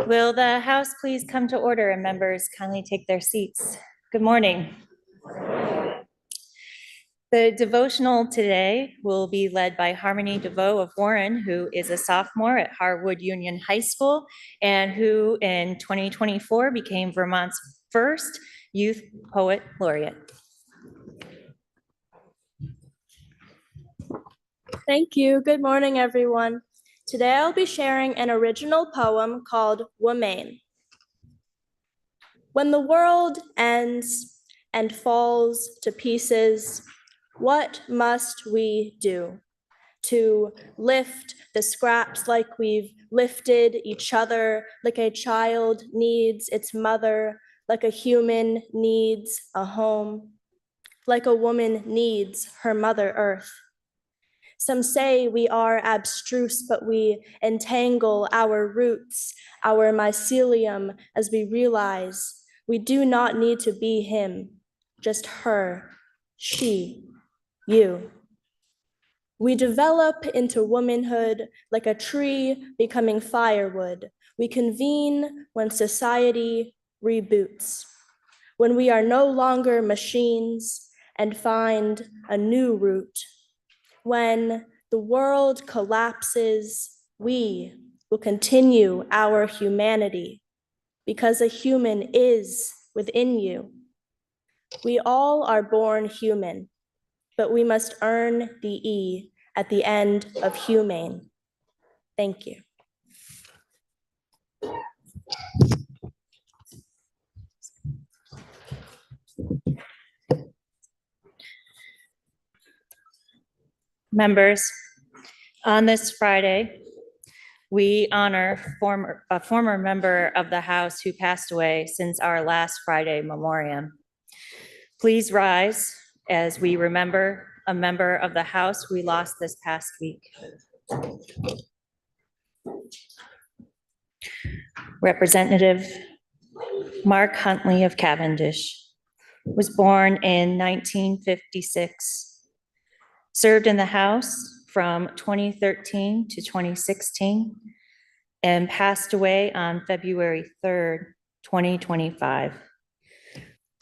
Will the House please come to order and members kindly take their seats? Good morning. The devotional today will be led by Harmony DeVoe of Warren, who is a sophomore at Harwood Union High School and who in 2024 became Vermont's first Youth Poet Laureate. Thank you. Good morning, everyone. Today I'll be sharing an original poem called Womaine. When the world ends and falls to pieces, what must we do to lift the scraps like we've lifted each other, like a child needs its mother, like a human needs a home, like a woman needs her Mother Earth? Some say we are abstruse, but we entangle our roots, our mycelium, as we realize we do not need to be him, just her, she, you. We develop into womanhood like a tree becoming firewood. We convene when society reboots, when we are no longer machines and find a new route. When the world collapses, we will continue our humanity because a human is within you. We all are born human, but we must earn the E at the end of humane. Thank you. Members, on this Friday, we honor a former member of the House who passed away since our last Friday memoriam. Please rise as we remember a member of the House we lost this past week. Representative Mark Huntley of Cavendish was born in 1956. Served in the House from 2013 to 2016 and passed away on February 3rd, 2025.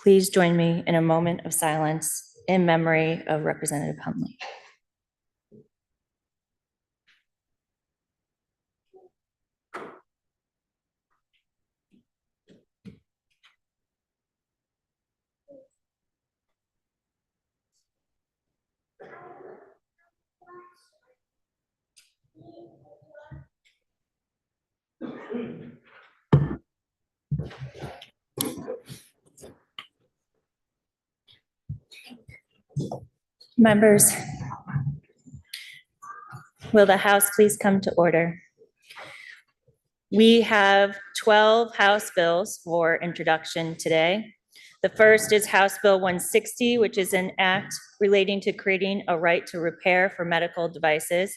Please join me in a moment of silence in memory of Representative Huntley. Members, will the House please come to order? We have 12 House bills for introduction today. The first is House Bill 160, which is an act relating to creating a right to repair for medical devices,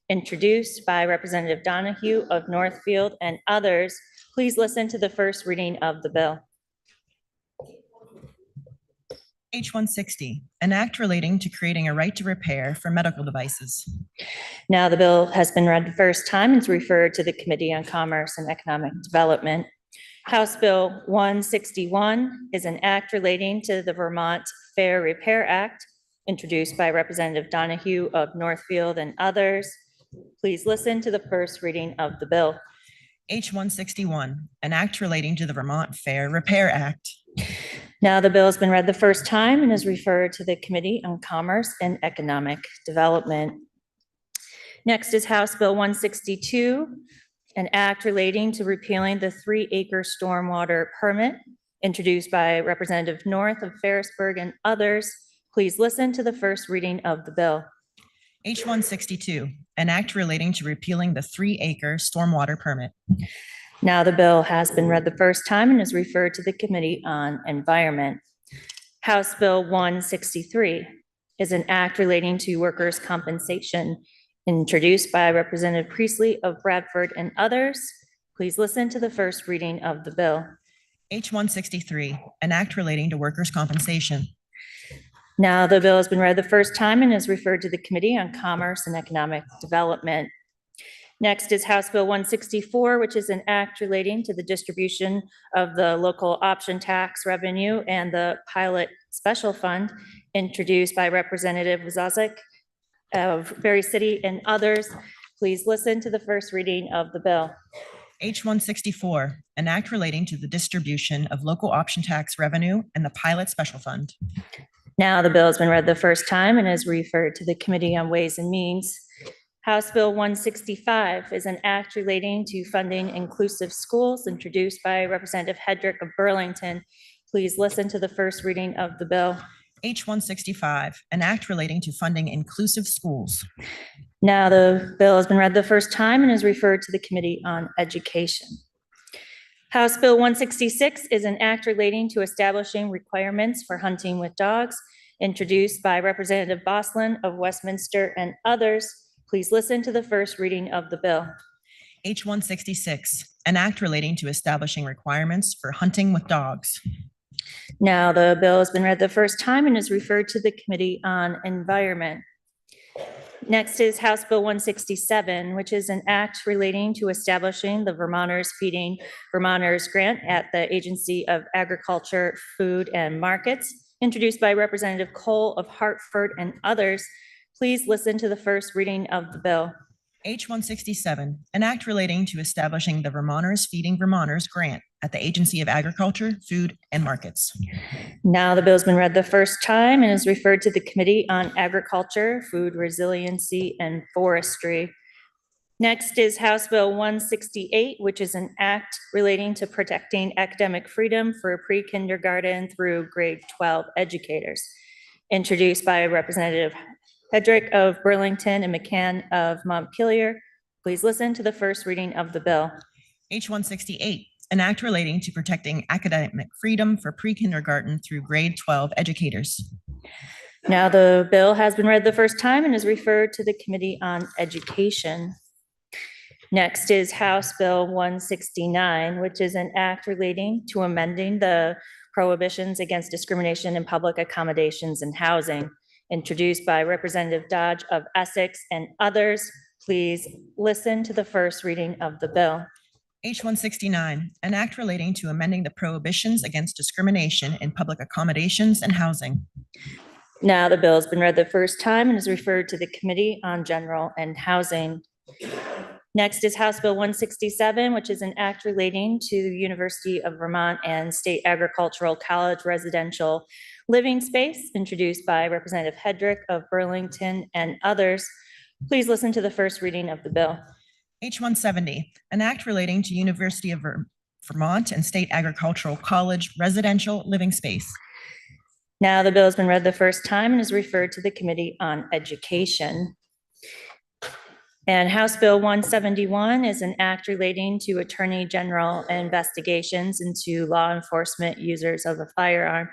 introduced by Representative Donahue of Northfield and others. Please listen to the first reading of the bill. H-160, an act relating to creating a right to repair for medical devices. Now the bill has been read the first time and is referred to the Committee on Commerce and Economic Development. House Bill 161 is an act relating to the Vermont Fair Repair Act, introduced by Representative Donahue of Northfield and others. Please listen to the first reading of the bill. H-161, an act relating to the Vermont Fair Repair Act. Now the bill has been read the first time and is referred to the Committee on Commerce and Economic Development. Next is House Bill 162, an act relating to repealing the 3-acre stormwater permit, introduced by Representative North of Ferrisburg and others. Please listen to the first reading of the bill. H-162, an act relating to repealing the 3-acre stormwater permit. Now the bill has been read the first time and is referred to the Committee on Environment. House Bill 163 is an act relating to workers' compensation, introduced by Representative Priestley of Bradford and others. Please listen to the first reading of the bill. H-163, an act relating to workers' compensation. Now the bill has been read the first time and is referred to the Committee on Commerce and Economic Development. Next is House Bill 164, which is an act relating to the distribution of the local option tax revenue and the pilot special fund, introduced by Representative Wazazik of Berry City and others. Please listen to the first reading of the bill. H-164, an act relating to the distribution of local option tax revenue and the pilot special fund. Now the bill has been read the first time and is referred to the Committee on Ways and Means. House Bill 165 is an act relating to funding inclusive schools, introduced by Representative Hedrick of Burlington. Please listen to the first reading of the bill. H-165, an act relating to funding inclusive schools. Now the bill has been read the first time and is referred to the Committee on Education. House Bill 166 is an act relating to establishing requirements for hunting with dogs, introduced by Representative Boslin of Westminster and others. Please listen to the first reading of the bill. H-166, an act relating to establishing requirements for hunting with dogs. Now the bill has been read the first time and is referred to the Committee on Environment. Next is House Bill 167, which is an act relating to establishing the Vermonters Feeding Vermonters Grant at the Agency of Agriculture, Food and Markets, introduced by Representative Cole of Hartford and others. Please listen to the first reading of the bill. H-167, an act relating to establishing the Vermonters Feeding Vermonters Grant at the Agency of Agriculture, Food and Markets. Now the bill's been read the first time and is referred to the Committee on Agriculture, Food Resiliency and Forestry. Next is House Bill 168, which is an act relating to protecting academic freedom for pre-kindergarten through grade 12 educators, introduced by Representative Hedrick of Burlington and McCann of Montpelier. Please listen to the first reading of the bill. H-168, an act relating to protecting academic freedom for pre-kindergarten through grade 12 educators. Now the bill has been read the first time and is referred to the Committee on Education. Next is House Bill 169, which is an act relating to amending the prohibitions against discrimination in public accommodations and housing, introduced by Representative Dodge of Essex and others. Please listen to the first reading of the bill. H-169, an act relating to amending the prohibitions against discrimination in public accommodations and housing. Now the bill has been read the first time and is referred to the Committee on General and Housing. Next is House Bill 167, which is an act relating to the University of Vermont and State Agricultural College residential living space, introduced by Representative Hedrick of Burlington and others. Please listen to the first reading of the bill. H-170, an act relating to University of Vermont and State Agricultural College residential living space. Now the bill has been read the first time and is referred to the Committee on Education. And House Bill 171 is an act relating to Attorney General investigations into law enforcement users of a firearm,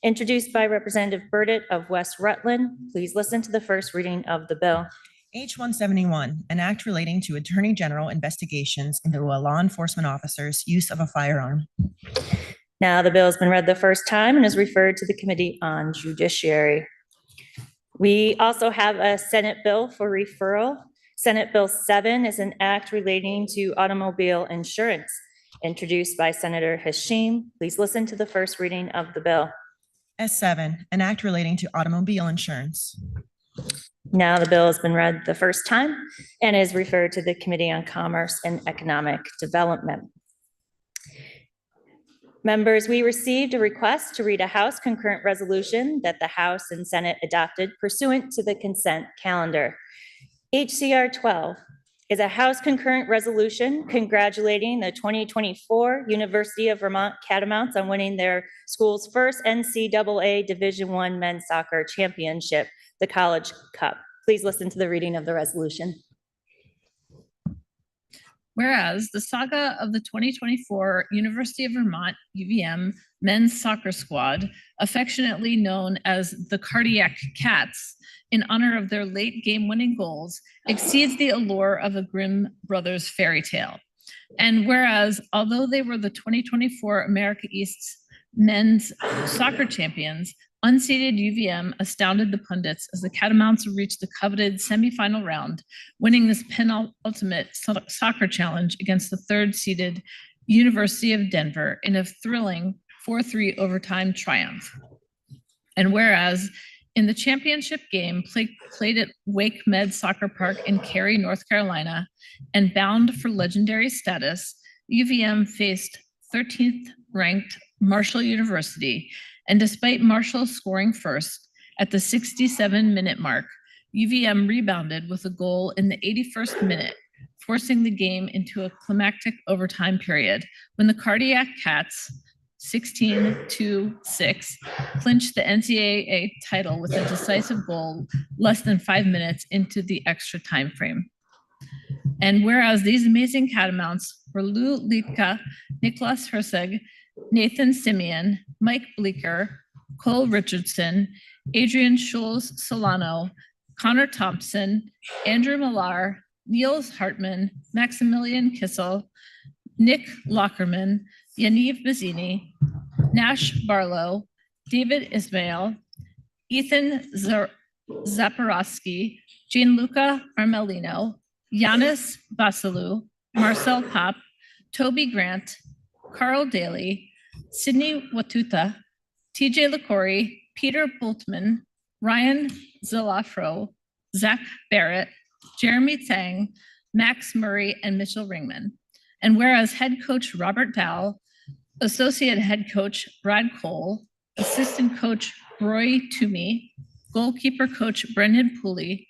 introduced by Representative Burdett of West Rutland. Please listen to the first reading of the bill. H-171, an act relating to Attorney General investigations into a law enforcement officer's use of a firearm. Now the bill has been read the first time and is referred to the Committee on Judiciary. We also have a Senate bill for referral. Senate Bill 7 is an act relating to automobile insurance, introduced by Senator Hashim. Please listen to the first reading of the bill. S7, an act relating to automobile insurance. Now the bill has been read the first time and is referred to the Committee on Commerce and Economic Development. Members, we received a request to read a House concurrent resolution that the House and Senate adopted pursuant to the consent calendar. HCR 12 is a House concurrent resolution congratulating the 2024 University of Vermont Catamounts on winning their school's first NCAA Division I men's soccer championship, the College Cup. Please listen to the reading of the resolution. Whereas the saga of the 2024 University of Vermont UVM men's soccer squad, affectionately known as the Cardiac Cats, in honor of their late game-winning goals, exceeds the allure of a Grimm Brothers fairy tale. And whereas, although they were the 2024 America East's men's soccer champions, Unseeded UVM astounded the pundits as the Catamounts reached the coveted semifinal round, winning this penultimate soccer challenge against the third-seeded University of Denver in a thrilling 4-3 overtime triumph. And whereas in the championship game played at Wake Med Soccer Park in Cary, North Carolina, and bound for legendary status, UVM faced 13th ranked Marshall University. And despite Marshall scoring first at the 67-minute mark, UVM rebounded with a goal in the 81st minute, forcing the game into a climactic overtime period when the Cardiac Cats 16-6 clinched the NCAA title with a decisive goal less than 5 minutes into the extra time frame. And whereas these amazing Catamounts were Lou Litka, Niklas Herzeg, Nathan Simeon, Mike Bleeker, Cole Richardson, Adrian Schulz Solano, Connor Thompson, Andrew Millar, Niels Hartman, Maximilian Kissel, Nick Lockerman, Yaniv Bazzini, Nash Barlow, David Ismail, Ethan Zaporowski, Gianluca Armelino, Giannis Basilou, Marcel Pop, Toby Grant, Carl Daly, Sydney Watuta, TJ LaCory, Peter Bultman, Ryan Zalafro, Zach Barrett, Jeremy Tsang, Max Murray, and Mitchell Ringman. And whereas head coach Robert Dow, associate head coach Brad Cole, assistant coach Roy Toomey, goalkeeper coach Brendan Pooley,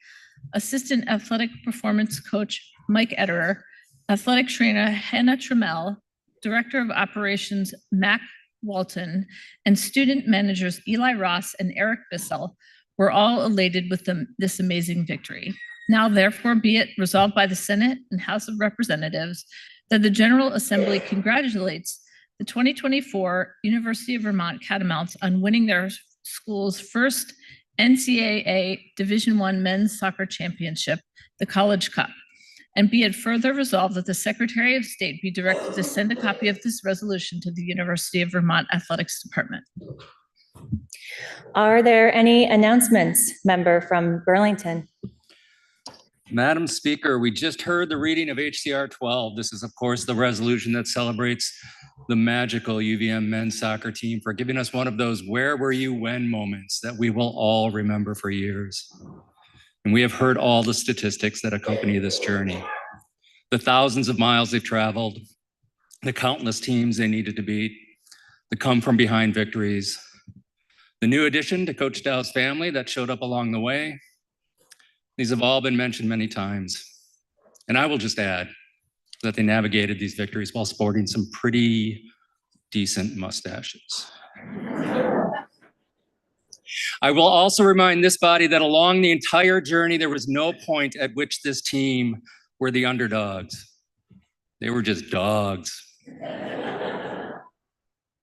assistant athletic performance coach Mike Ederer, athletic trainer Hannah Trammell, director of operations Mac Walton, and student managers Eli Ross and Eric Bissell were all elated with this amazing victory. Now, therefore, be it resolved by the Senate and House of Representatives that the General Assembly congratulates the 2024 University of Vermont Catamounts on winning their school's first NCAA Division I Men's Soccer Championship, the College Cup. And be it further resolved that the Secretary of State be directed to send a copy of this resolution to the University of Vermont Athletics Department. Are there any announcements, member from Burlington? Madam Speaker, we just heard the reading of HCR 12. This is, of course, the resolution that celebrates the magical UVM men's soccer team for giving us one of those where were you when moments that we will all remember for years. And we have heard all the statistics that accompany this journey. The thousands of miles they've traveled, the countless teams they needed to beat, the come from behind victories, the new addition to Coach Dow's family that showed up along the way. These have all been mentioned many times. And I will just add that they navigated these victories while sporting some pretty decent mustaches. I will also remind this body that along the entire journey, there was no point at which this team were the underdogs. They were just dogs.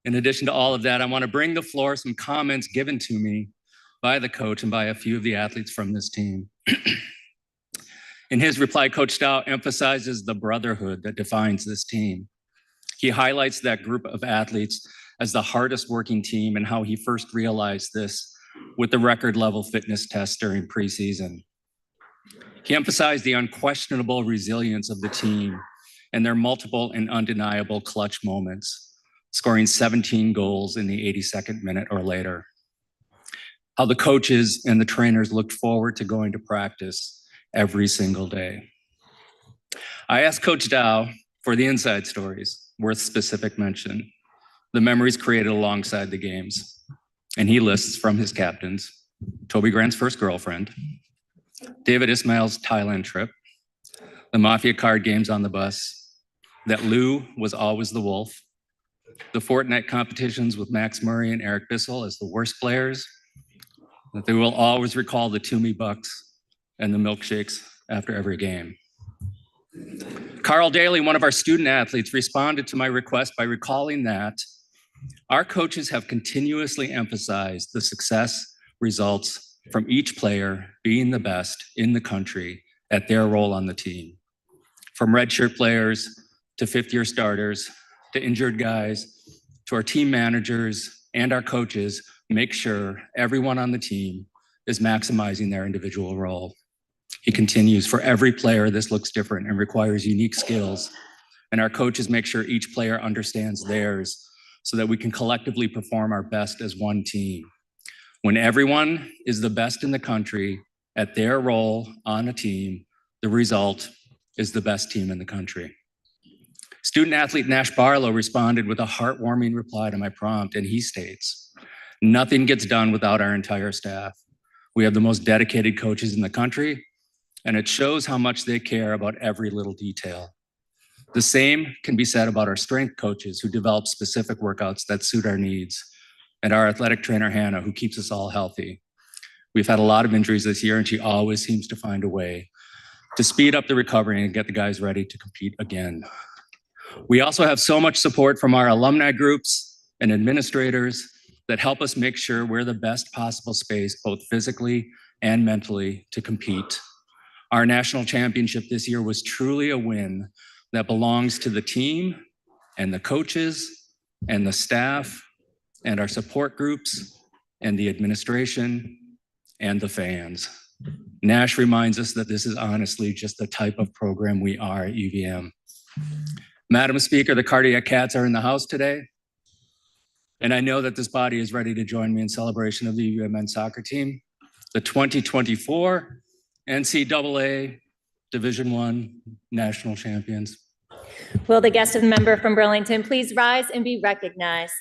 In addition to all of that, I want to bring the floor some comments given to me by the coach and by a few of the athletes from this team. In his reply, Coach Dow emphasizes the brotherhood that defines this team. He highlights that group of athletes as the hardest working team and how he first realized this with the record level fitness test during preseason. He emphasized the unquestionable resilience of the team and their multiple and undeniable clutch moments, scoring 17 goals in the 82nd minute or later. How the coaches and the trainers looked forward to going to practice every single day. I asked Coach Dow for the inside stories worth specific mention, the memories created alongside the games. And he lists from his captains, Toby Grant's first girlfriend, David Ismail's Thailand trip, the Mafia card games on the bus, that Lou was always the wolf, the Fortnite competitions with Max Murray and Eric Bissell as the worst players, that they will always recall the Toomey Bucks and the milkshakes after every game. Carl Daly, one of our student athletes, responded to my request by recalling that our coaches have continuously emphasized the success results from each player being the best in the country at their role on the team. From redshirt players to fifth-year starters to injured guys to our team managers and our coaches make sure everyone on the team is maximizing their individual role. He continues, for every player, this looks different and requires unique skills. And our coaches make sure each player understands theirs so that we can collectively perform our best as one team. When everyone is the best in the country at their role on a team, the result is the best team in the country. Student athlete Nash Barlow responded with a heartwarming reply to my prompt, and he states, "Nothing gets done without our entire staff. We have the most dedicated coaches in the country, and it shows how much they care about every little detail. The same can be said about our strength coaches who develop specific workouts that suit our needs, and our athletic trainer, Hannah, who keeps us all healthy. We've had a lot of injuries this year, and she always seems to find a way to speed up the recovery and get the guys ready to compete again. We also have so much support from our alumni groups and administrators that help us make sure we're the best possible space, both physically and mentally, to compete. Our national championship this year was truly a win that belongs to the team and the coaches and the staff and our support groups and the administration and the fans. Nash reminds us that this is honestly just the type of program we are at UVM. Madam Speaker, the Cardiac Cats are in the house today. And I know that this body is ready to join me in celebration of the UVM men's soccer team, the 2024 NCAA Division I national champions. Will the guest of the member from Burlington please rise and be recognized?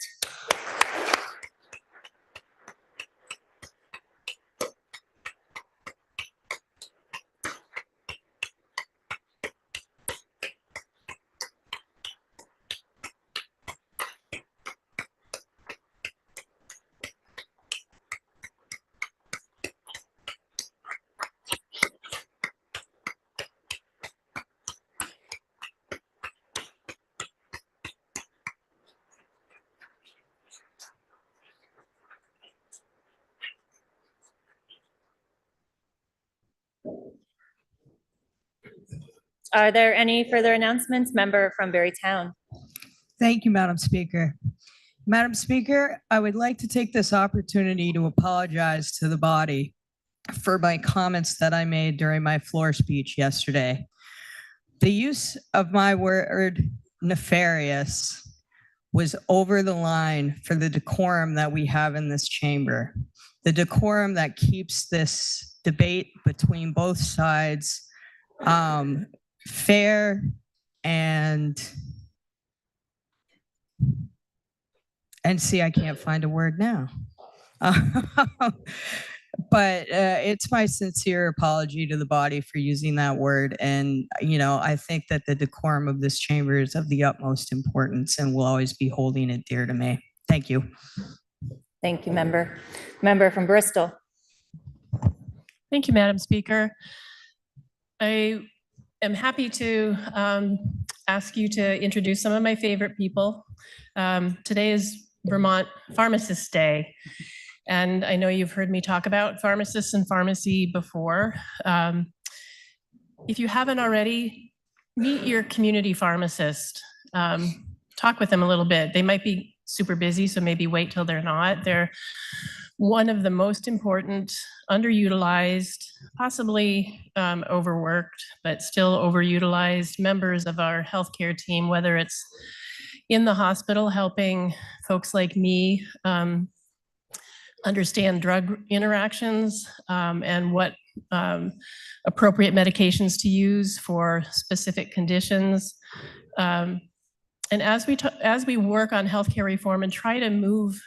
Are there any further announcements? Member from Berrytown. Thank you, Madam Speaker. Madam Speaker, I would like to take this opportunity to apologize to the body for my comments that I made during my floor speech yesterday. The use of my word nefarious was over the line for the decorum that we have in this chamber, the decorum that keeps this debate between both sides fair and see, I can't find a word now. But it's my sincere apology to the body for using that word. And, you know, I think that the decorum of this chamber is of the utmost importance and will always be holding it dear to me. Thank you. Thank you, member. Member from Bristol. Thank you, Madam Speaker. I am happy to ask you to introduce some of my favorite people. Today is Vermont Pharmacist Day, and I know you've heard me talk about pharmacists and pharmacy before. If you haven't already, meet your community pharmacist. Talk with them a little bit. They might be super busy, so maybe wait till they're not. They're one of the most important, underutilized, possibly overworked, but still overutilized members of our healthcare team, whether it's in the hospital helping folks like me understand drug interactions and what appropriate medications to use for specific conditions. And as we work on healthcare reform and try to move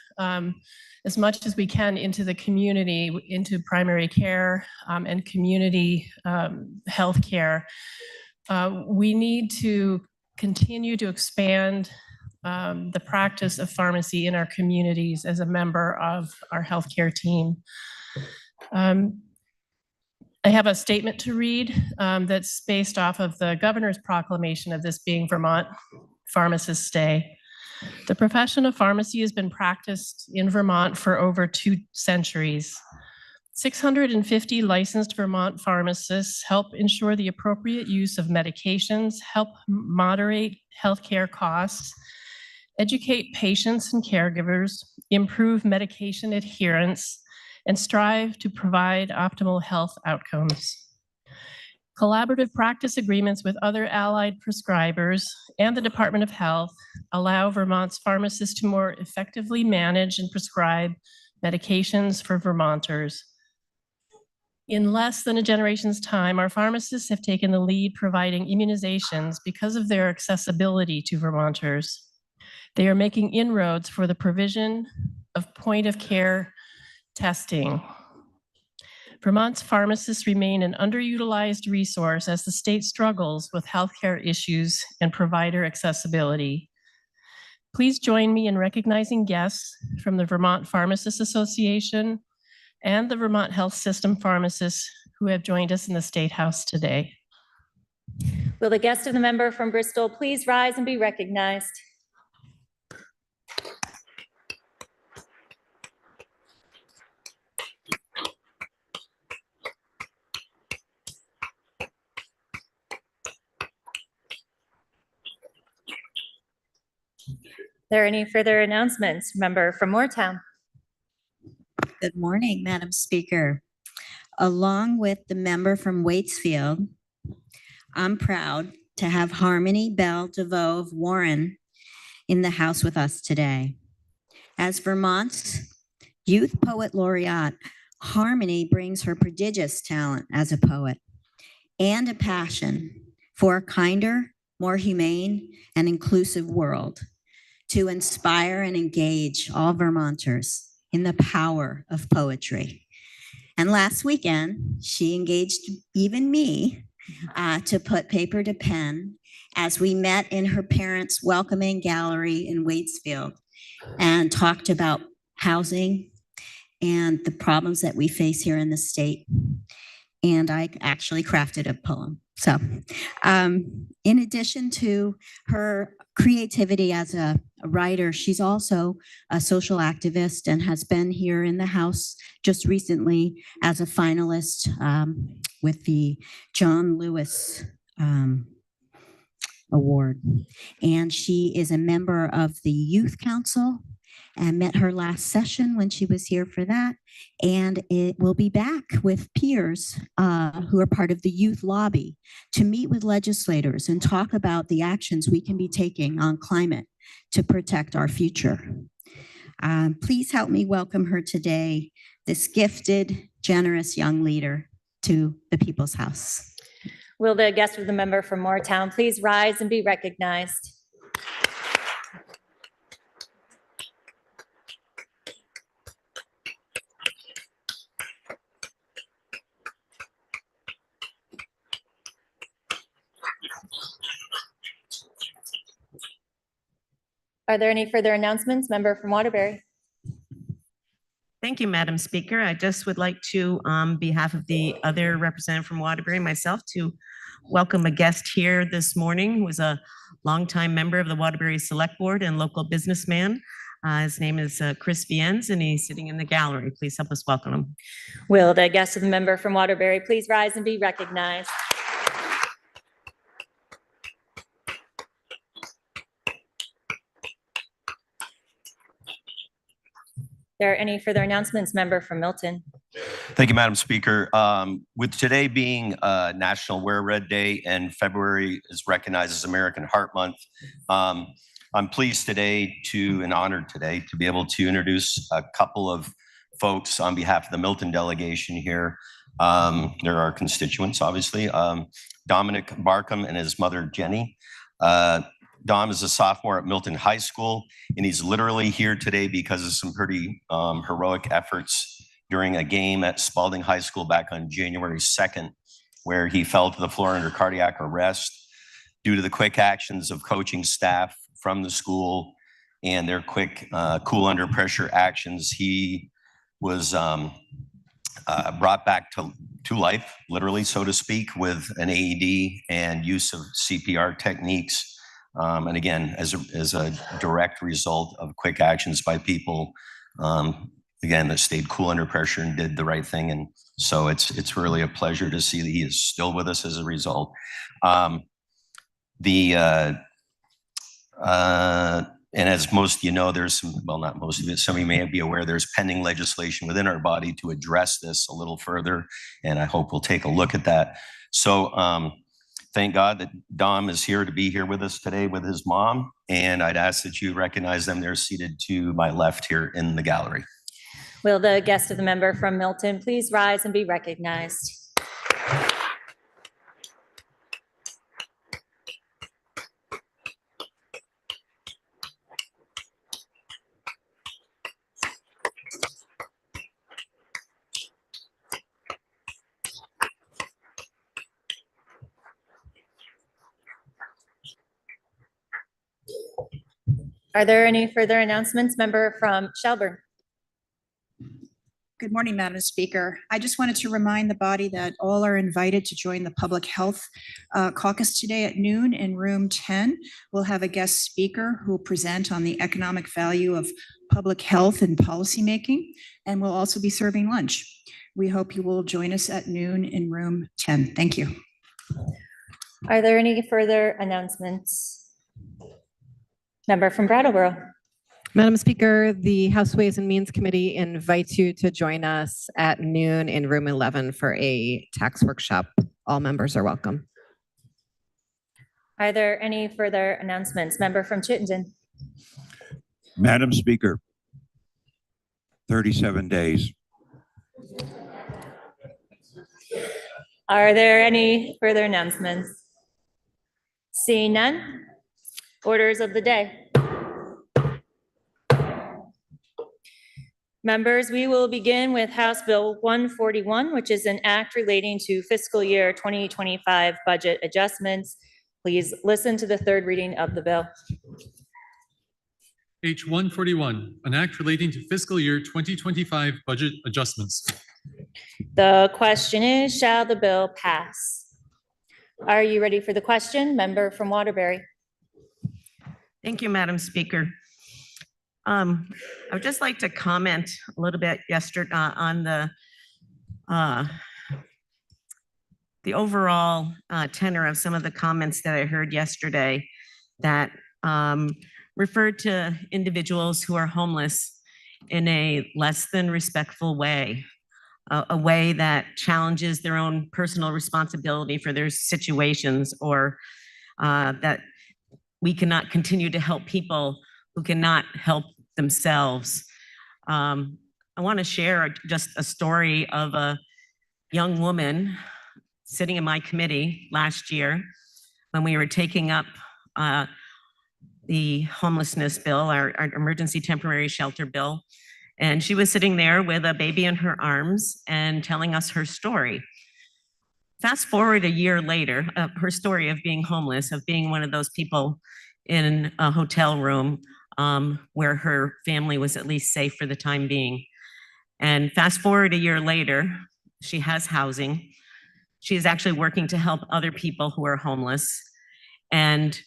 as much as we can into the community, into primary care and community healthcare, we need to continue to expand the practice of pharmacy in our communities as a member of our healthcare team. I have a statement to read that's based off of the governor's proclamation of this being Vermont Pharmacist Day. The profession of pharmacy has been practiced in Vermont for over 2 centuries. 650 licensed Vermont pharmacists help ensure the appropriate use of medications, help moderate healthcare costs, educate patients and caregivers, improve medication adherence, and strive to provide optimal health outcomes. Collaborative practice agreements with other allied prescribers and the Department of Health allow Vermont's pharmacists to more effectively manage and prescribe medications for Vermonters. In less than a generation's time, our pharmacists have taken the lead providing immunizations because of their accessibility to Vermonters. They are making inroads for the provision of point-of-care testing. Vermont's pharmacists remain an underutilized resource as the state struggles with healthcare issues and provider accessibility. Please join me in recognizing guests from the Vermont Pharmacists Association and the Vermont Health System pharmacists who have joined us in the State House today. Will the guest of the member from Bristol please rise and be recognized? Are there any further announcements? Member from Moortown. Good morning, Madam Speaker. Along with the member from Waitsfield, I'm proud to have Harmony Bell DeVoe of Warren in the House with us today. As Vermont's Youth Poet Laureate, Harmony brings her prodigious talent as a poet and a passion for a kinder, more humane, and inclusive world to inspire and engage all Vermonters in the power of poetry. And last weekend, she engaged even me to put paper to pen as we met in her parents' welcoming gallery in Waitsfield and talked about housing and the problems that we face here in the state. And I actually crafted a poem. So in addition to her creativity as a writer, she's also a social activist and has been here in the House just recently as a finalist with the John Lewis Award. And she is a member of the Youth Council and met her last session when she was here for that. And it will be back with peers who are part of the youth lobby to meet with legislators and talk about the actions we can be taking on climate to protect our future. Please help me welcome her today, this gifted, generous young leader to the People's House. Will the guest of the member from Moortown please rise and be recognized? Are there any further announcements? Member from Waterbury. Thank you, Madam Speaker. I just would like to, on behalf of the other representative from Waterbury, myself, to welcome a guest here this morning who was a longtime member of the Waterbury Select Board and local businessman. His name is Chris Viennes, and he's sitting in the gallery. Please help us welcome him. Will the guest of the member from Waterbury please rise and be recognized? There are any further announcements? Member from Milton. Thank you, Madam Speaker. With today being National Wear Red Day and February is recognized as American Heart Month, I'm pleased today and honored today to be able to introduce a couple of folks on behalf of the Milton delegation here. They're our constituents, obviously. Dominic Barkham and his mother, Jenny. Dom is a sophomore at Milton High School, and he's literally here today because of some pretty heroic efforts during a game at Spalding High School back on January 2nd, where he fell to the floor under cardiac arrest. Due to the quick actions of coaching staff from the school and their quick, cool under pressure actions, he was brought back to life, literally, so to speak, with an AED and use of CPR techniques. And again, as a direct result of quick actions by people, again, that stayed cool under pressure and did the right thing. And so it's really a pleasure to see that he is still with us as a result. And as most of you know, there's some, well, not most of it, some of you may be aware, there's pending legislation within our body to address this a little further. And I hope we'll take a look at that. So thank God that Dom is here to be here with us today with his mom. And I'd ask that you recognize them. They're seated to my left here in the gallery. Will the guest of the member from Milton please rise and be recognized? Are there any further announcements? Member from Shelburne. Good morning, Madam Speaker. I just wanted to remind the body that all are invited to join the Public Health Caucus today at noon in room 10. We'll have a guest speaker who will present on the economic value of public health and policymaking, and we'll also be serving lunch. We hope you will join us at noon in room 10. Thank you. Are there any further announcements? Member from Brattleboro. Madam Speaker, the House Ways and Means Committee invites you to join us at noon in room 11 for a tax workshop. All members are welcome. Are there any further announcements? Member from Chittenden. Madam Speaker, 37 days. Are there any further announcements? Seeing none, orders of the day. Members, we will begin with House Bill 141, which is an act relating to fiscal year 2025 budget adjustments. Please listen to the third reading of the bill. H 141, an act relating to fiscal year 2025 budget adjustments. The question is, shall the bill pass? Are you ready for the question? Member from Waterbury. Thank you, Madam Speaker. I would just like to comment a little bit yesterday on the overall tenor of some of the comments that I heard yesterday that referred to individuals who are homeless in a less than respectful way, a way that challenges their own personal responsibility for their situations, or that we cannot continue to help people who cannot help themselves. I want to share just a story of a young woman sitting in my committee last year when we were taking up the homelessness bill, our emergency temporary shelter bill. And she was sitting there with a baby in her arms and telling us her story. Fast forward a year later, her story of being homeless, of being one of those people in a hotel room where her family was at least safe for the time being. And fast forward a year later, she has housing. She is actually working to help other people who are homeless. And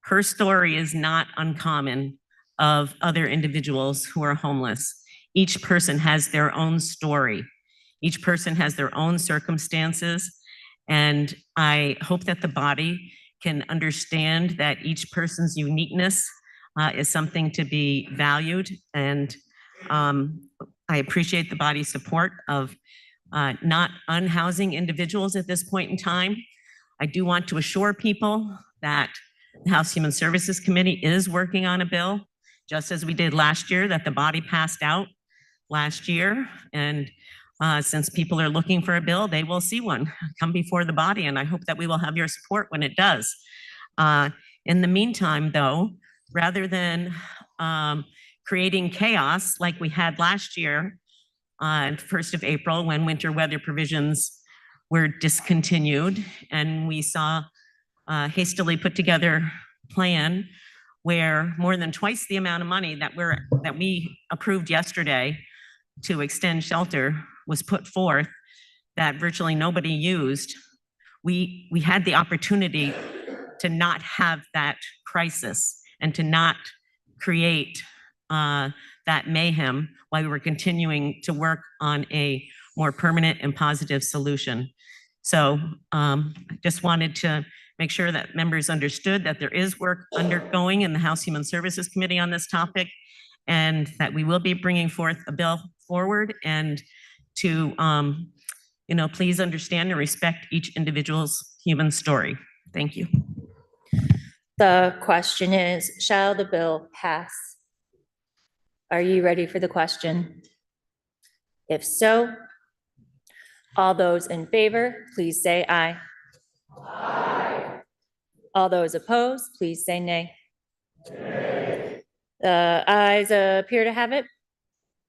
her story is not uncommon of other individuals who are homeless. Each person has their own story. Each person has their own circumstances. And I hope that the body can understand that each person's uniqueness is something to be valued. And I appreciate the body's support of not unhousing individuals at this point in time. I do want to assure people that the House Human Services Committee is working on a bill, just as we did last year, that the body passed out last year. And since people are looking for a bill, they will see one come before the body. And I hope that we will have your support when it does. In the meantime, though, rather than creating chaos like we had last year on 1st of April when winter weather provisions were discontinued, and we saw a hastily put together plan where more than twice the amount of money that we approved yesterday to extend shelter was put forth that virtually nobody used. We had the opportunity to not have that crisis and to not create that mayhem while we were continuing to work on a more permanent and positive solution. So I just wanted to make sure that members understood that there is work undergoing in the House Human Services Committee on this topic, and that we will be bringing forth a bill forward, and to, please understand and respect each individual's human story. Thank you. The question is, shall the bill pass? Are you ready for the question? If so, all those in favor, please say aye. Aye. All those opposed, please say nay. The ayes appear to have it.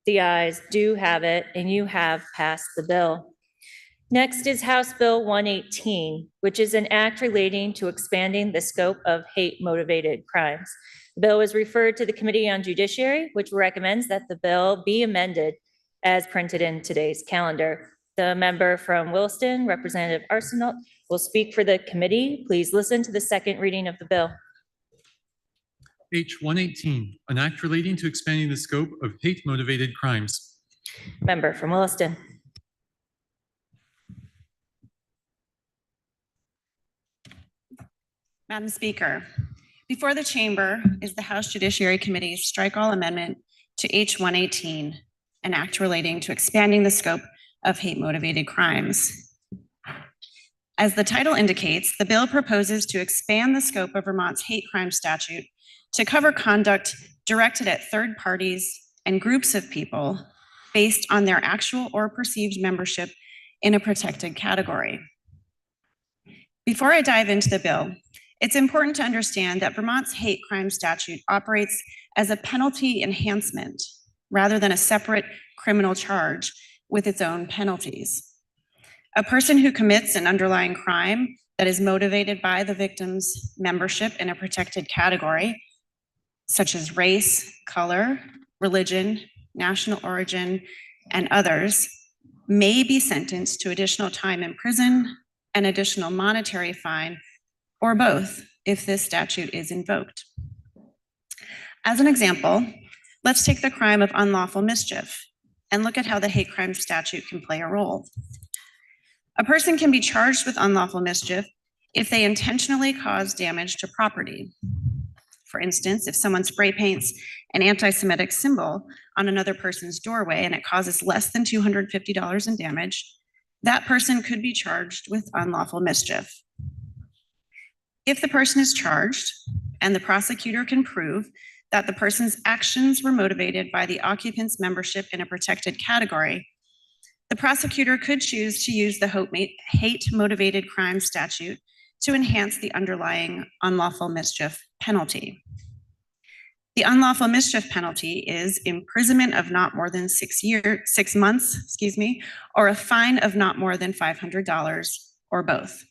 The ayes do have it, and you have passed the bill. Next is House Bill 118, which is an act relating to expanding the scope of hate-motivated crimes. The bill was referred to the Committee on Judiciary, which recommends that the bill be amended as printed in today's calendar. The member from Williston, Representative Arsenault, will speak for the committee. Please listen to the second reading of the bill. H 118, an act relating to expanding the scope of hate-motivated crimes. Member from Williston. Madam Speaker, before the chamber is the House Judiciary Committee's strike all amendment to H 118, an act relating to expanding the scope of hate-motivated crimes. As the title indicates, the bill proposes to expand the scope of Vermont's hate crime statute to cover conduct directed at third parties and groups of people based on their actual or perceived membership in a protected category. Before I dive into the bill, it's important to understand that Vermont's hate crime statute operates as a penalty enhancement rather than a separate criminal charge with its own penalties. A person who commits an underlying crime that is motivated by the victim's membership in a protected category, such as race, color, religion, national origin, and others, may be sentenced to additional time in prison, an additional monetary fine, or both if this statute is invoked. As an example, let's take the crime of unlawful mischief and look at how the hate crime statute can play a role. A person can be charged with unlawful mischief if they intentionally cause damage to property. For instance, if someone spray paints an anti-Semitic symbol on another person's doorway and it causes less than $250 in damage, that person could be charged with unlawful mischief. If the person is charged and the prosecutor can prove that the person's actions were motivated by the occupant's membership in a protected category, the prosecutor could choose to use the hate-motivated crime statute to enhance the underlying unlawful mischief penalty. The unlawful mischief penalty is imprisonment of not more than 6 months, or a fine of not more than $500, or both.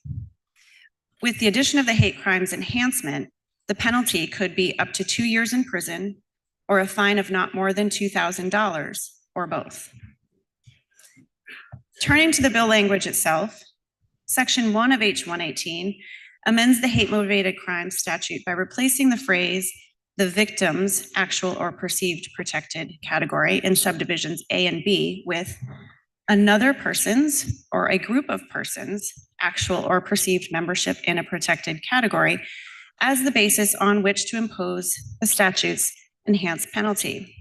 With the addition of the hate crimes enhancement, the penalty could be up to 2 years in prison or a fine of not more than $2,000, or both. Turning to the bill language itself, Section 1 of H 118 amends the hate-motivated crime statute by replacing the phrase "the victim's actual or perceived protected category" in subdivisions A and B with "another person's or a group of persons' actual or perceived membership in a protected category" as the basis on which to impose the statute's enhanced penalty.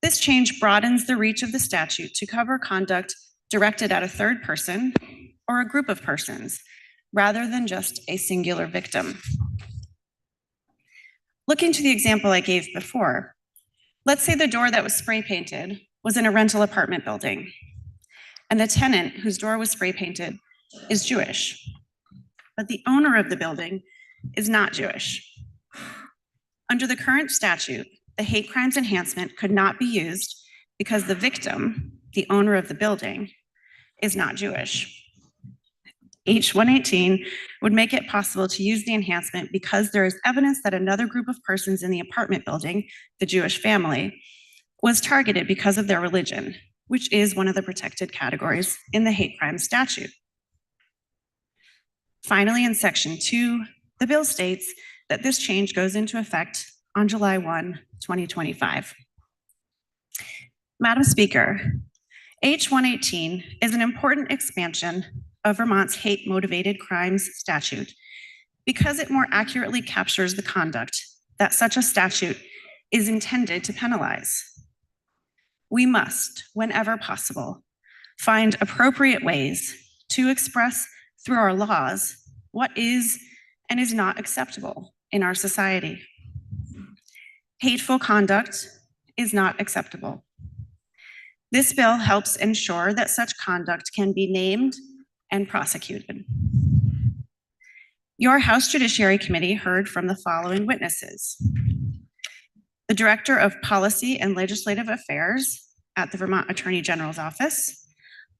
This change broadens the reach of the statute to cover conduct directed at a third person or a group of persons, rather than just a singular victim. Looking to the example I gave before, let's say the door that was spray painted was in a rental apartment building, and the tenant whose door was spray painted is Jewish, but the owner of the building is not Jewish. Under the current statute, the hate crimes enhancement could not be used because the victim, the owner of the building, is not Jewish. H 118 would make it possible to use the enhancement because there is evidence that another group of persons in the apartment building, the Jewish family, was targeted because of their religion, which is one of the protected categories in the hate crime statute. Finally, in Section 2, the bill states that this change goes into effect on July 1, 2025. Madam Speaker, H 118 is an important expansion of Vermont's hate-motivated crimes statute because it more accurately captures the conduct that such a statute is intended to penalize. We must, whenever possible, find appropriate ways to express through our laws what is and is not acceptable in our society. Hateful conduct is not acceptable. This bill helps ensure that such conduct can be named and prosecuted. Your House Judiciary Committee heard from the following witnesses: the Director of Policy and Legislative Affairs at the Vermont Attorney General's Office,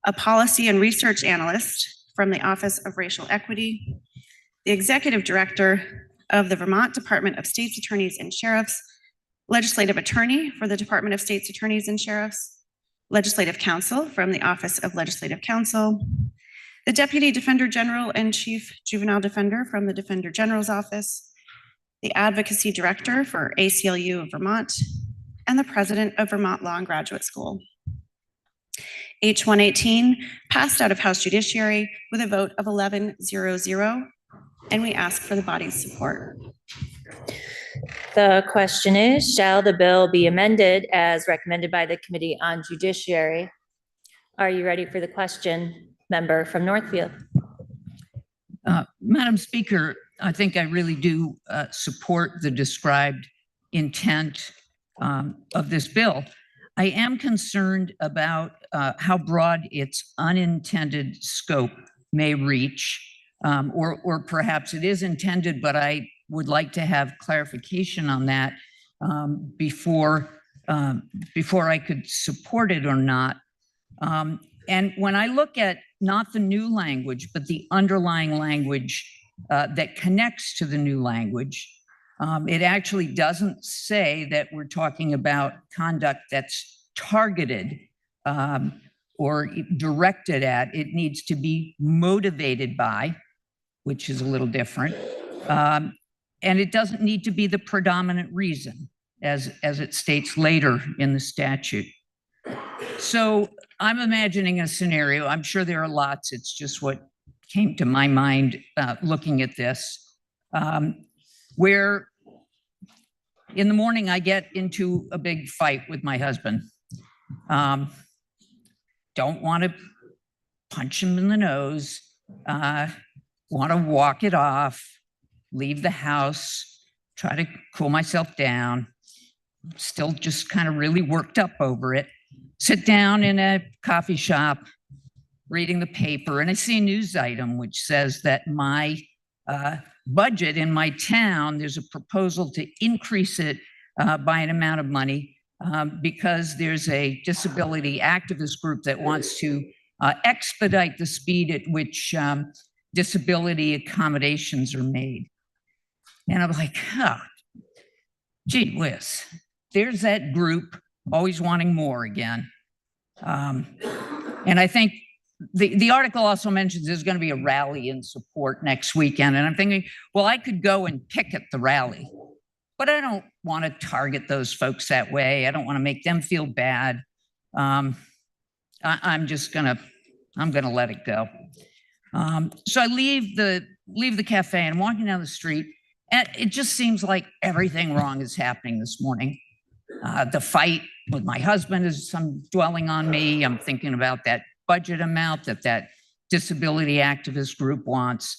a policy and research analyst from the Office of Racial Equity, the Executive Director of the Vermont Department of State's Attorneys and Sheriffs, Legislative Attorney for the Department of State's Attorneys and Sheriffs, Legislative Counsel from the Office of Legislative Counsel, the Deputy Defender General and Chief Juvenile Defender from the Defender General's Office, the Advocacy Director for ACLU of Vermont, and the President of Vermont Law and Graduate School. H118 passed out of House Judiciary with a vote of 11-0-0, and we ask for the body's support. The question is, shall the bill be amended as recommended by the Committee on Judiciary? Are you ready for the question, member from Northfield? Madam Speaker, I think I really do support the described intent of this bill. I am concerned about how broad its unintended scope may reach, or perhaps it is intended, but I would like to have clarification on that before I could support it or not. And when I look at not the new language, but the underlying language that connects to the new language, it actually doesn't say that we're talking about conduct that's targeted or directed at. It needs to be motivated by, which is a little different. And it doesn't need to be the predominant reason, as it states later in the statute. So I'm imagining a scenario. I'm sure there are lots. It's just what came to my mind looking at this, where in the morning I get into a big fight with my husband. Don't want to punch him in the nose, want to walk it off, leave the house, try to cool myself down, still just kind of really worked up over it. Sit down in a coffee shop, reading the paper, and I see a news item which says that my budget in my town, there's a proposal to increase it by an amount of money because there's a disability activist group that wants to expedite the speed at which disability accommodations are made. And I'm like, oh, gee whiz, there's that group always wanting more again. And I think the article also mentions there's going to be a rally in support next weekend. And I'm thinking, well, I could go and picket the rally, but I don't want to target those folks that way. I don't want to make them feel bad. I'm going to let it go. So I leave the cafe and I'm walking down the street, and it just seems like everything wrong is happening this morning. The fight with my husband is dwelling on me. I'm thinking about that budget amount that disability activist group wants.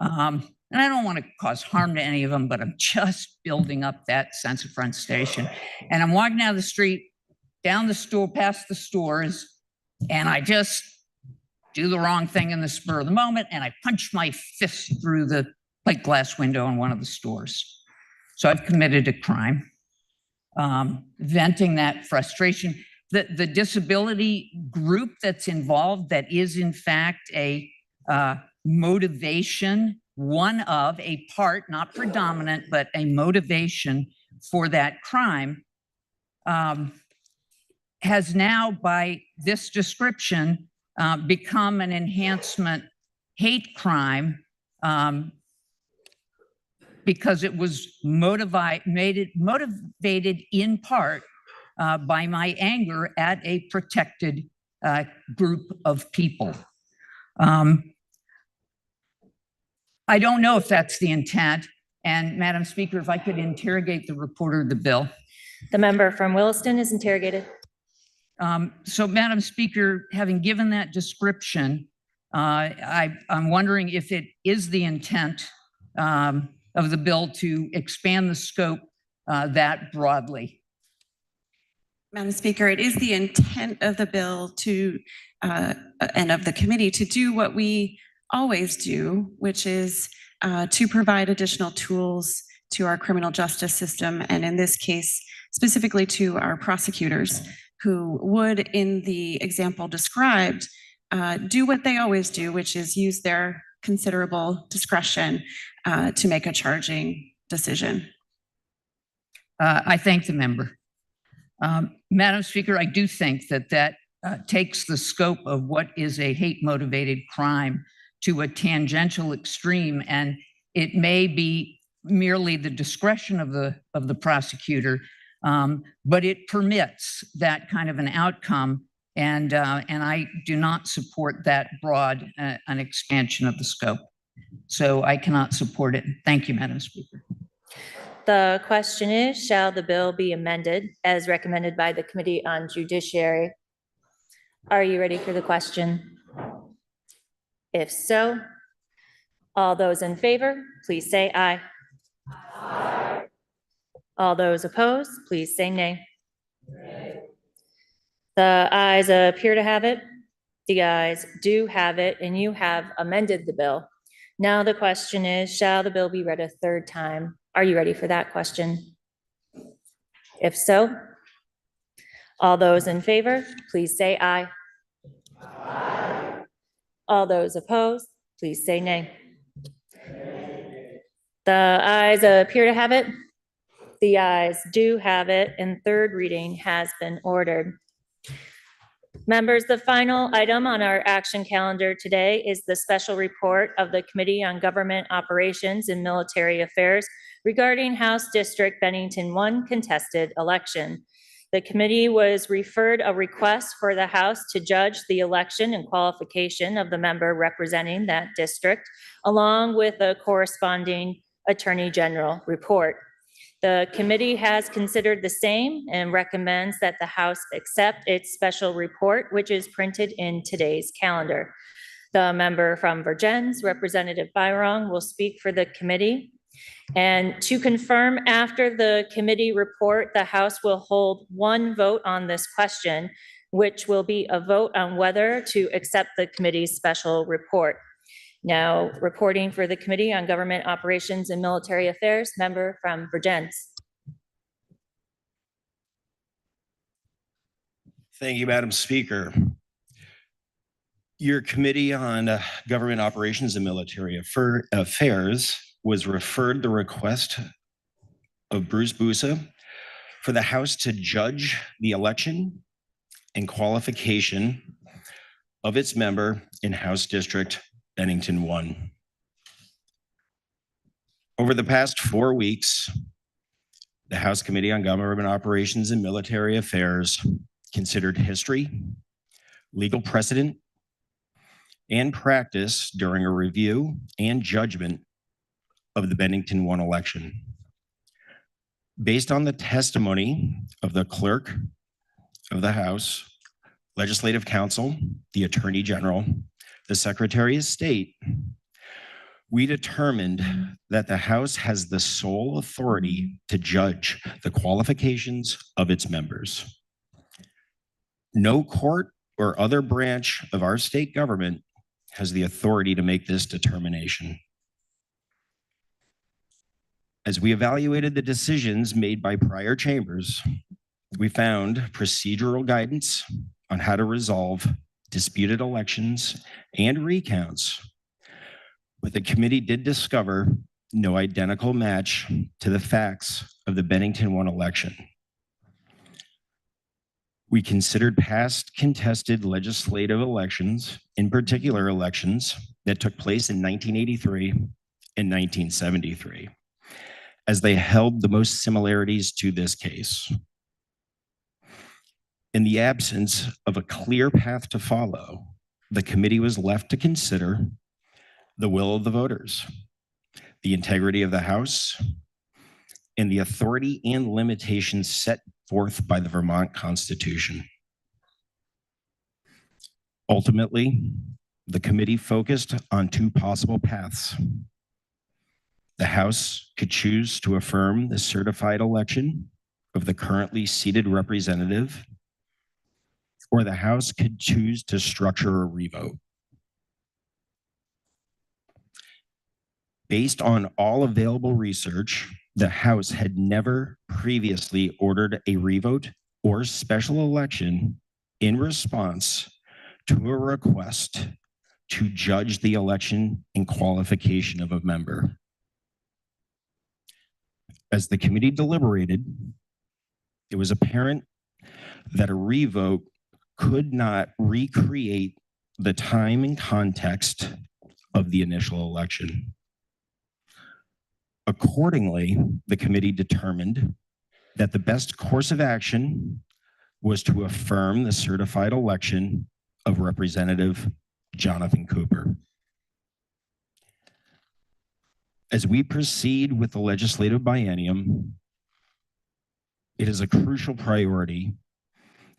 And I don't want to cause harm to any of them, but I'm just building up that sense of frustration. And I'm walking down the street, down the store, past the stores, and I just do the wrong thing in the spur of the moment, and I punch my fist through the plate glass window in one of the stores. So I've committed a crime. Venting that frustration. The disability group that's involved, that is in fact a motivation, one of a part, not predominant, but a motivation for that crime, has now, by this description, become an enhancement hate crime because it was motivated in part by my anger at a protected group of people. I don't know if that's the intent. And Madam Speaker, if I could interrogate the reporter of the bill. The member from Williston is interrogated. So Madam Speaker, having given that description, I'm wondering if it is the intent of the bill to expand the scope that broadly. Madam Speaker, it is the intent of the bill to, and of the committee to do what we always do, which is to provide additional tools to our criminal justice system, and in this case, specifically to our prosecutors, who would, in the example described, do what they always do, which is use their considerable discretion to make a charging decision. I thank the member. Madam Speaker, I do think that that takes the scope of what is a hate-motivated crime to a tangential extreme, and it may be merely the discretion of the prosecutor, but it permits that kind of an outcome, and I do not support that broad an expansion of the scope. So I cannot support it. Thank you, Madam Speaker. The question is, shall the bill be amended as recommended by the Committee on Judiciary? Are you ready for the question? If so, all those in favor, please say aye. Aye. All those opposed, please say nay. The ayes appear to have it. The ayes do have it, and you have amended the bill. Now the question is, shall the bill be read a third time? Are you ready for that question? If so, all those in favor, please say aye. Aye. All those opposed, please say nay. The ayes appear to have it. The ayes do have it, and third reading has been ordered. Members, the final item on our action calendar today is the special report of the Committee on Government Operations and Military Affairs regarding House District Bennington 1 contested election. The committee was referred a request for the House to judge the election and qualification of the member representing that district, along with a corresponding Attorney General report. The committee has considered the same and recommends that the House accept its special report, which is printed in today's calendar. The member from Vergennes, Representative Byrong, will speak for the committee. And to confirm, after the committee report, the House will hold one vote on this question, which will be a vote on whether to accept the committee's special report. Now, reporting for the Committee on Government Operations and Military Affairs, member from Vergennes. Thank you, Madam Speaker. Your Committee on Government Operations and Military Affairs was referred the request of Bruce Busa for the House to judge the election and qualification of its member in House District Bennington 1. Over the past 4 weeks, the House Committee on Government Operations and Military Affairs considered history, legal precedent, and practice during a review and judgment of the Bennington 1 election. Based on the testimony of the Clerk of the House, Legislative Counsel, the Attorney General, the Secretary of State, we determined that the House has the sole authority to judge the qualifications of its members. No court or other branch of our state government has the authority to make this determination. As we evaluated the decisions made by prior chambers, we found procedural guidance on how to resolve disputed elections and recounts, but the committee did discover no identical match to the facts of the Bennington 1 election. We considered past contested legislative elections, in particular elections that took place in 1983 and 1973, as they held the most similarities to this case. In the absence of a clear path to follow, the committee was left to consider the will of the voters the integrity of the House, and the authority and limitations set forth by the Vermont Constitution. Ultimately, the committee focused on two possible paths. The House could choose to affirm the certified election of the currently seated representative, or the House could choose to structure a revote. Based on all available research, the House had never previously ordered a revote or special election in response to a request to judge the election and qualification of a member. As the committee deliberated, it was apparent that a revote could not recreate the time and context of the initial election. Accordingly, the committee determined that the best course of action was to affirm the certified election of Representative Jonathan Cooper. As we proceed with the legislative biennium, it is a crucial priority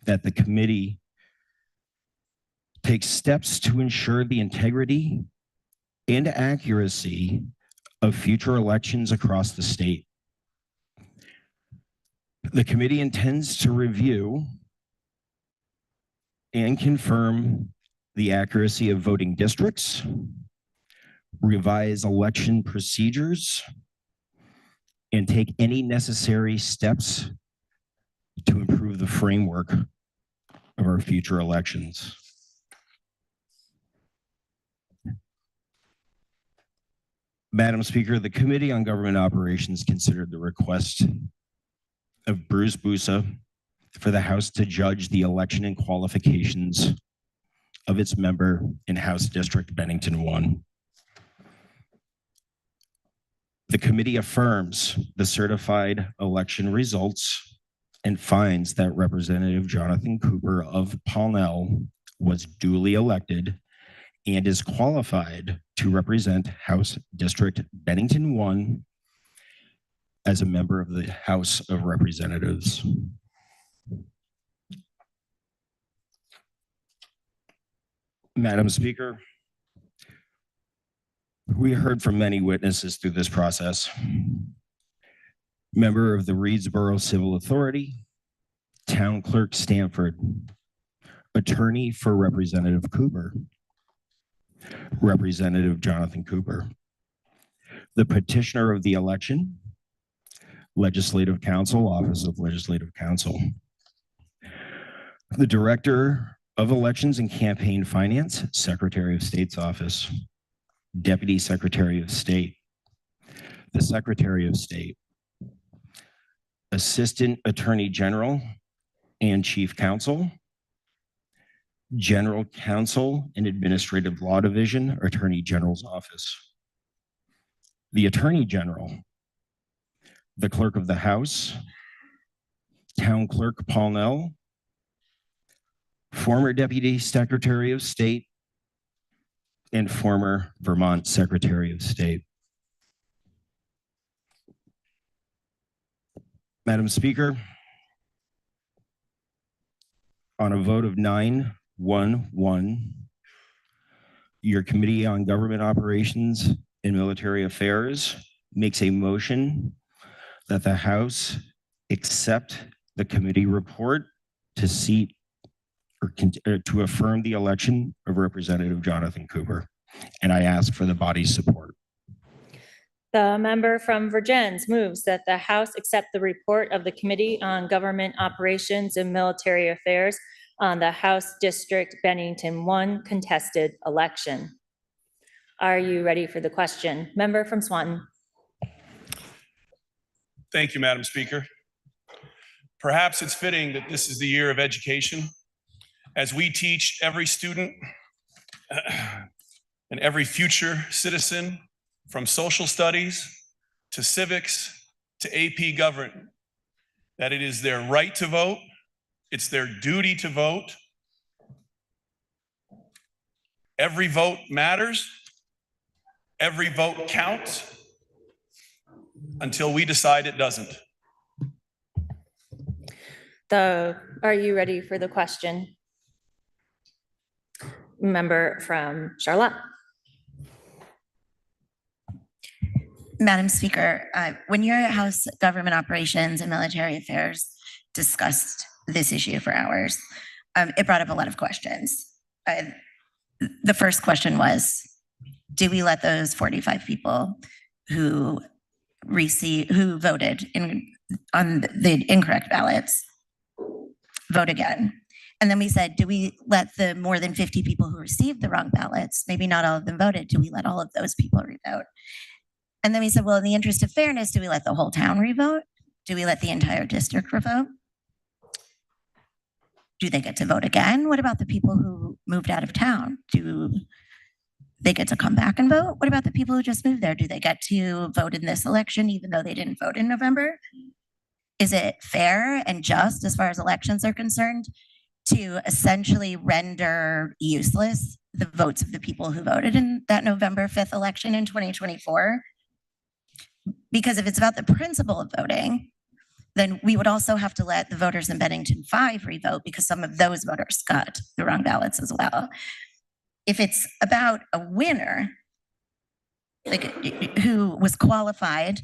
that the committee take steps to ensure the integrity and accuracy of future elections across the state. The committee intends to review and confirm the accuracy of voting districts, revise election procedures, and take any necessary steps to improve the framework of our future elections. Madam Speaker, the Committee on Government Operations considered the request of Bruce Busa for the House to judge the election and qualifications of its member in House District Bennington 1. The committee affirms the certified election results and finds that Representative Jonathan Cooper of Pownell was duly elected and is qualified to represent House District Bennington 1 as a member of the House of Representatives. Madam Speaker, we heard from many witnesses through this process. Member of the Reedsboro Civil Authority, Town Clerk Stanford, Attorney for Representative Cooper, Representative Jonathan Cooper, the petitioner of the election, Legislative Counsel, Office of Legislative Counsel, the Director of Elections and Campaign Finance, Secretary of State's Office, Deputy Secretary of State, the Secretary of State, Assistant Attorney General and Chief Counsel, General Counsel and Administrative Law Division, Attorney General's Office, the Attorney General, the Clerk of the House, Town Clerk Pownell, former Deputy Secretary of State, and former Vermont Secretary of State. Madam Speaker, on a vote of 9-1-1, your Committee on Government Operations and Military Affairs makes a motion that the House accept the committee report to seat or to affirm the election of Representative Jonathan Cooper. And I ask for the body's support. The member from Virgins moves that the House accept the report of the Committee on Government Operations and Military Affairs on the House District Bennington 1 contested election. Are you ready for the question? Member from Swanton. Thank you, Madam Speaker. Perhaps it's fitting that this is the year of education, as we teach every student and every future citizen, from social studies to civics to AP government, that it is their right to vote, it's their duty to vote. Every vote matters, every vote counts, until we decide it doesn't. Are you ready for the question? Member from Charlotte. Madam Speaker, when your House Government Operations and Military Affairs discussed this issue for hours, it brought up a lot of questions. The first question was, do we let those 45 people who voted on the incorrect ballots vote again? And then we said, do we let the more than 50 people who received the wrong ballots, maybe not all of them voted, do we let all of those people revote? And then we said, well, in the interest of fairness, do we let the whole town revote? Do we let the entire district revote? Do they get to vote again? What about the people who moved out of town? Do they get to come back and vote? What about the people who just moved there? Do they get to vote in this election even though they didn't vote in November? Is it fair and just as far as elections are concerned to essentially render useless the votes of the people who voted in that November 5th election in 2024? Because if it's about the principle of voting, then we would also have to let the voters in Bennington 5 revote because some of those voters got the wrong ballots as well. If it's about a winner, like who was qualified,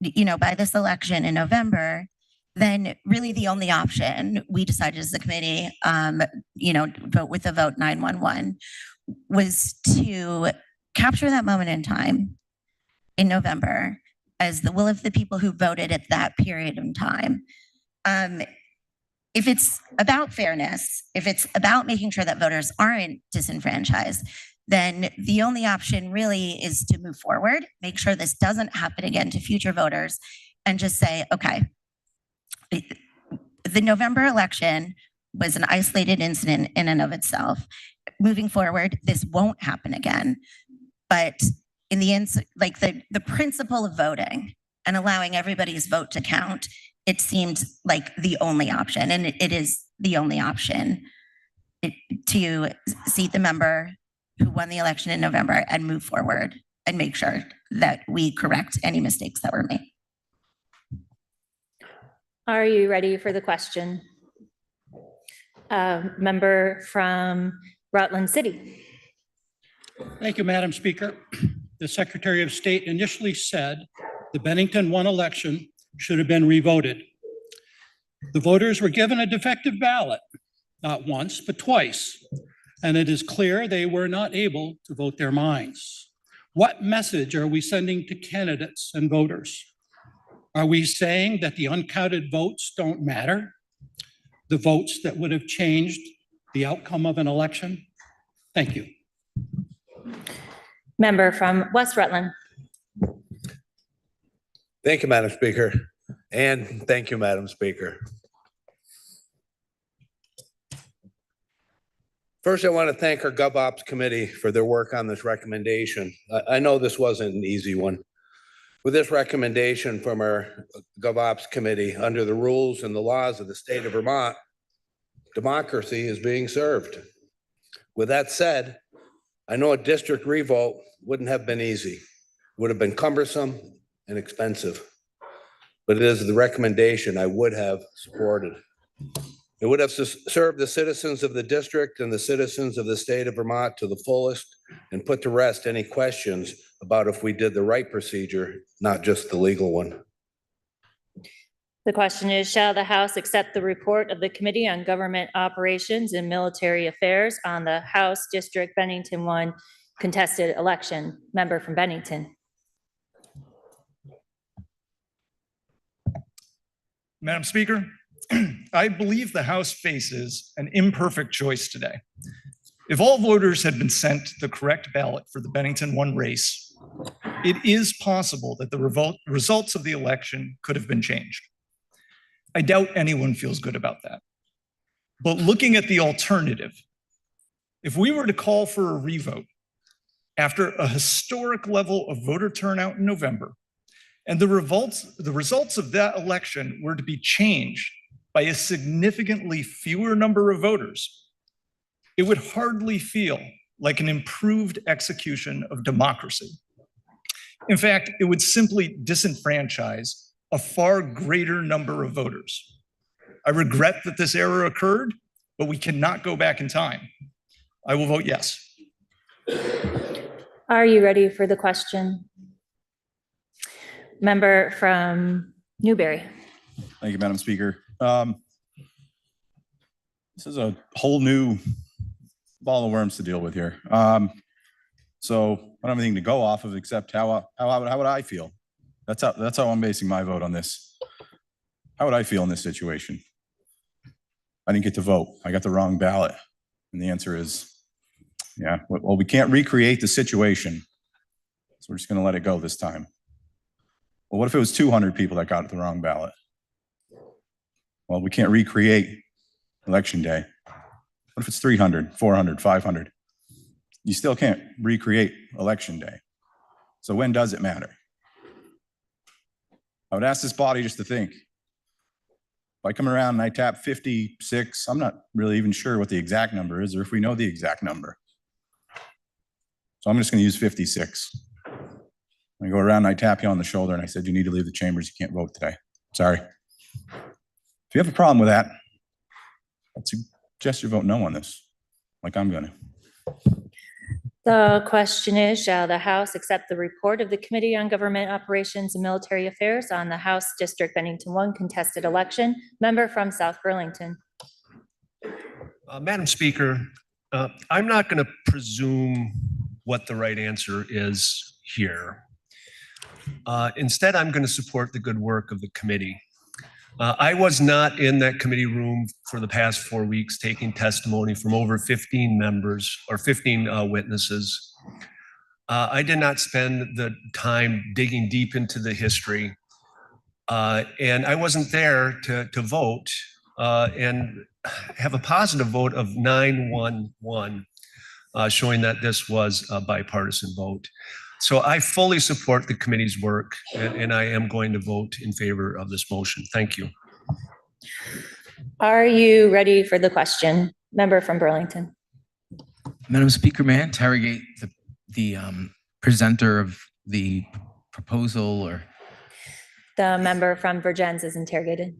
by this election in November, then really the only option we decided as a committee, vote with the vote 911, was to capture that moment in time in November as the will of the people who voted at that period of time. If it's about fairness, if it's about making sure that voters aren't disenfranchised, then the only option really is to move forward, make sure this doesn't happen again to future voters, and just say, okay, the November election was an isolated incident in and of itself. Moving forward, this won't happen again. But in the end, like the principle of voting and allowing everybody's vote to count, it seemed like the only option, and it is the only option to seat the member who won the election in November and move forward and make sure that we correct any mistakes that were made. Are you ready for the question? Member from Rutland City. Thank you, Madam Speaker. The Secretary of State initially said the Bennington 1 election should have been revoted. The voters were given a defective ballot, not once, but twice, and it is clear they were not able to vote their minds. What message are we sending to candidates and voters? Are we saying that the uncounted votes don't matter? The votes that would have changed the outcome of an election? Thank you. Member from West Rutland. Thank you, Madam Speaker. And thank you, Madam Speaker. First, I want to thank our GovOps committee for their work on this recommendation. I know this wasn't an easy one. With this recommendation from our GovOps committee, under the rules and the laws of the state of Vermont, democracy is being served. With that said, I know a district revote wouldn't have been easy. It would have been cumbersome and expensive. But it is the recommendation I would have supported. It would have served the citizens of the district and the citizens of the state of Vermont to the fullest and put to rest any questions about if we did the right procedure, not just the legal one. The question is, shall the House accept the report of the Committee on Government Operations and Military Affairs on the House District Bennington 1 contested election? Member from Bennington. Madam Speaker, I believe the House faces an imperfect choice today. If all voters had been sent the correct ballot for the Bennington 1 race, it is possible that the results of the election could have been changed. I doubt anyone feels good about that. But looking at the alternative, if we were to call for a revote after a historic level of voter turnout in November, and the results of that election were to be changed by a significantly fewer number of voters, it would hardly feel like an improved execution of democracy. In fact, it would simply disenfranchise a far greater number of voters. I regret that this error occurred, but we cannot go back in time. I will vote yes. Are you ready for the question? Member from Newberry. Thank you, Madam Speaker. This is a whole new ball of worms to deal with here. So I don't have anything to go off of except how would I feel? That's how I'm basing my vote on this. How would I feel in this situation? I didn't get to vote. I got the wrong ballot. And the answer is, yeah, well, we can't recreate the situation. So we're just going to let it go this time. Well, what if it was 200 people that got the wrong ballot? Well, we can't recreate election day. What if it's 300, 400, 500? You still can't recreate election day. So when does it matter? I would ask this body just to think. If I come around and I tap 56, I'm not really even sure what the exact number is or if we know the exact number. So I'm just going to use 56. I go around and I tap you on the shoulder and I said, you need to leave the chambers. You can't vote today. Sorry. If you have a problem with that, I'd suggest you vote no on this, like I'm going to. The question is, shall the House accept the report of the Committee on Government Operations and Military Affairs on the House District Bennington 1 contested election? Member from South Burlington. Madam Speaker, I'm not going to presume what the right answer is here. Instead, I'm going to support the good work of the committee. I was not in that committee room for the past 4 weeks taking testimony from over 15 members or 15 witnesses. I did not spend the time digging deep into the history. And I wasn't there to vote and have a positive vote of 9-1-1, showing that this was a bipartisan vote. So I fully support the committee's work, and I am going to vote in favor of this motion. Thank you. Are you ready for the question? Member from Burlington. Madam Speaker, may I interrogate the presenter of the proposal or? The member from Virgins is interrogated.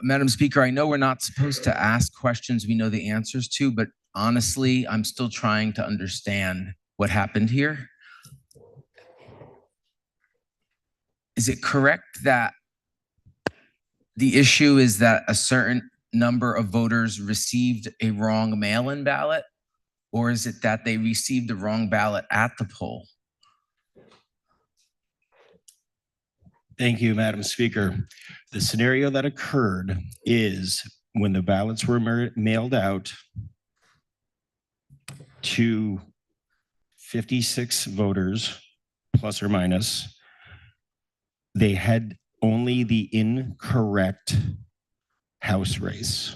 Madam Speaker, I know we're not supposed to ask questions we know the answers to, but honestly, I'm still trying to understand what happened here. Is it correct that the issue is that a certain number of voters received a wrong mail-in ballot? Or is it that they received the wrong ballot at the poll? Thank you, Madam Speaker. The scenario that occurred is when the ballots were mailed out to 56 voters, plus or minus, they had only the incorrect House race.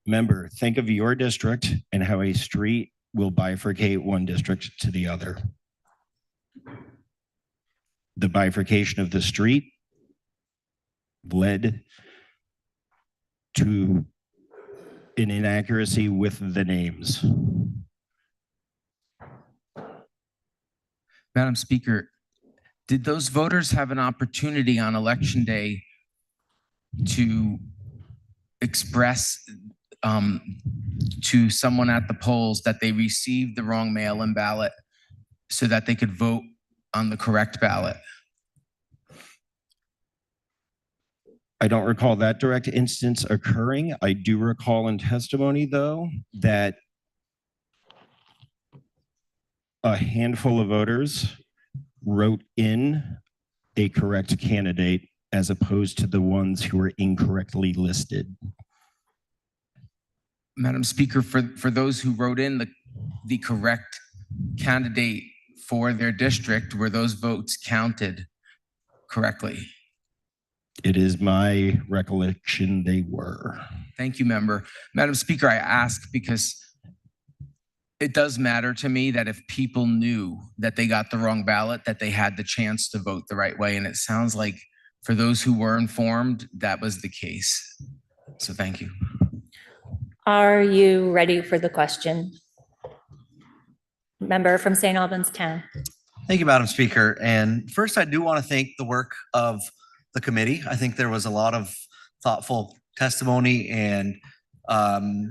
Remember, think of your district and how a street will bifurcate one district to the other. The bifurcation of the street led to an inaccuracy with the names. Madam Speaker, did those voters have an opportunity on election day to express to someone at the polls that they received the wrong mail-in ballot so that they could vote on the correct ballot? I don't recall that direct instance occurring. I do recall in testimony, though, that a handful of voters wrote in a correct candidate as opposed to the ones who were incorrectly listed. Madam Speaker, for those who wrote in the correct candidate for their district, were those votes counted correctly? It is my recollection they were. Thank you, member. Madam Speaker, I ask because it does matter to me that if people knew that they got the wrong ballot, that they had the chance to vote the right way. And it sounds like for those who were informed, that was the case. So thank you. Are you ready for the question? Member from St. Albans Town. Thank you, Madam Speaker. And first, I do want to thank the work of the committee. I think there was a lot of thoughtful testimony, and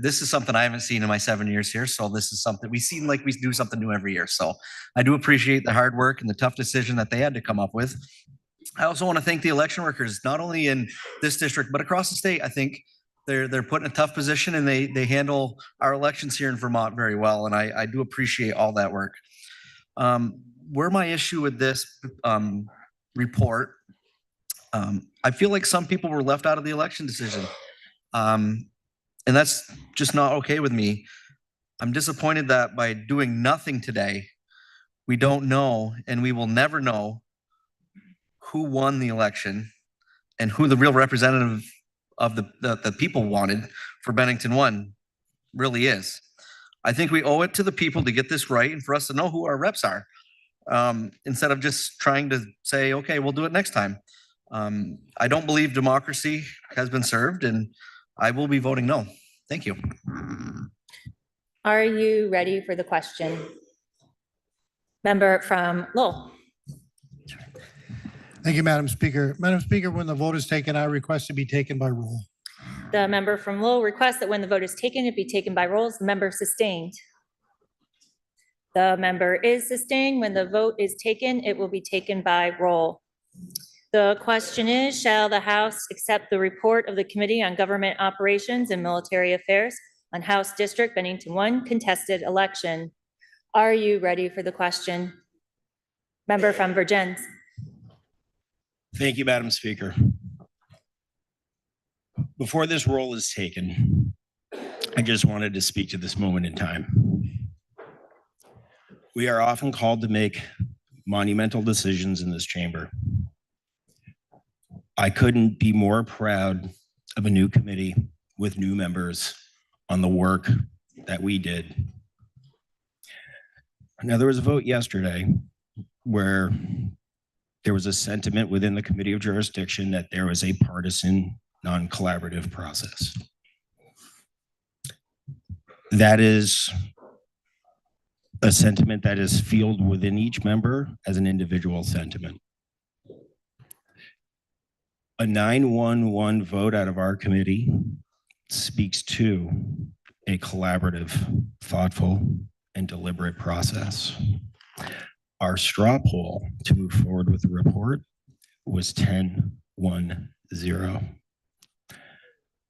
this is something I haven't seen in my 7 years here. So this is something we seem like we do something new every year. So I do appreciate the hard work and the tough decision that they had to come up with. I also want to thank the election workers, not only in this district, but across the state. I think they're put in a tough position, and they handle our elections here in Vermont very well. And I do appreciate all that work. Where my issue with this report, I feel like some people were left out of the election decision. And that's just not okay with me. I'm disappointed that by doing nothing today, we don't know, and we will never know who won the election and who the real representative of the people wanted for Bennington 1 really is. I think we owe it to the people to get this right and for us to know who our reps are, instead of just trying to say, okay, we'll do it next time. I don't believe democracy has been served, and I will be voting no. Thank you. Are you ready for the question? Member from Lowell. Thank you, Madam Speaker. Madam Speaker, when the vote is taken, I request to be taken by roll. The member from Lowell requests that when the vote is taken, it be taken by rolls. The member sustained. The member is sustained. When the vote is taken, it will be taken by roll. The question is, shall the House accept the report of the Committee on Government Operations and Military Affairs on House District Bennington 1 contested election? Are you ready for the question? Member from Vergennes. Thank you, Madam Speaker. Before this roll is taken, I just wanted to speak to this moment in time. We are often called to make monumental decisions in this chamber. I couldn't be more proud of a new committee with new members on the work that we did. Now, there was a vote yesterday where there was a sentiment within the Committee of Jurisdiction that there was a partisan, non-collaborative process. That is a sentiment that is fielded within each member as an individual sentiment. A 9-1-1 vote out of our committee speaks to a collaborative, thoughtful, and deliberate process. Our straw poll to move forward with the report was 10-1-0.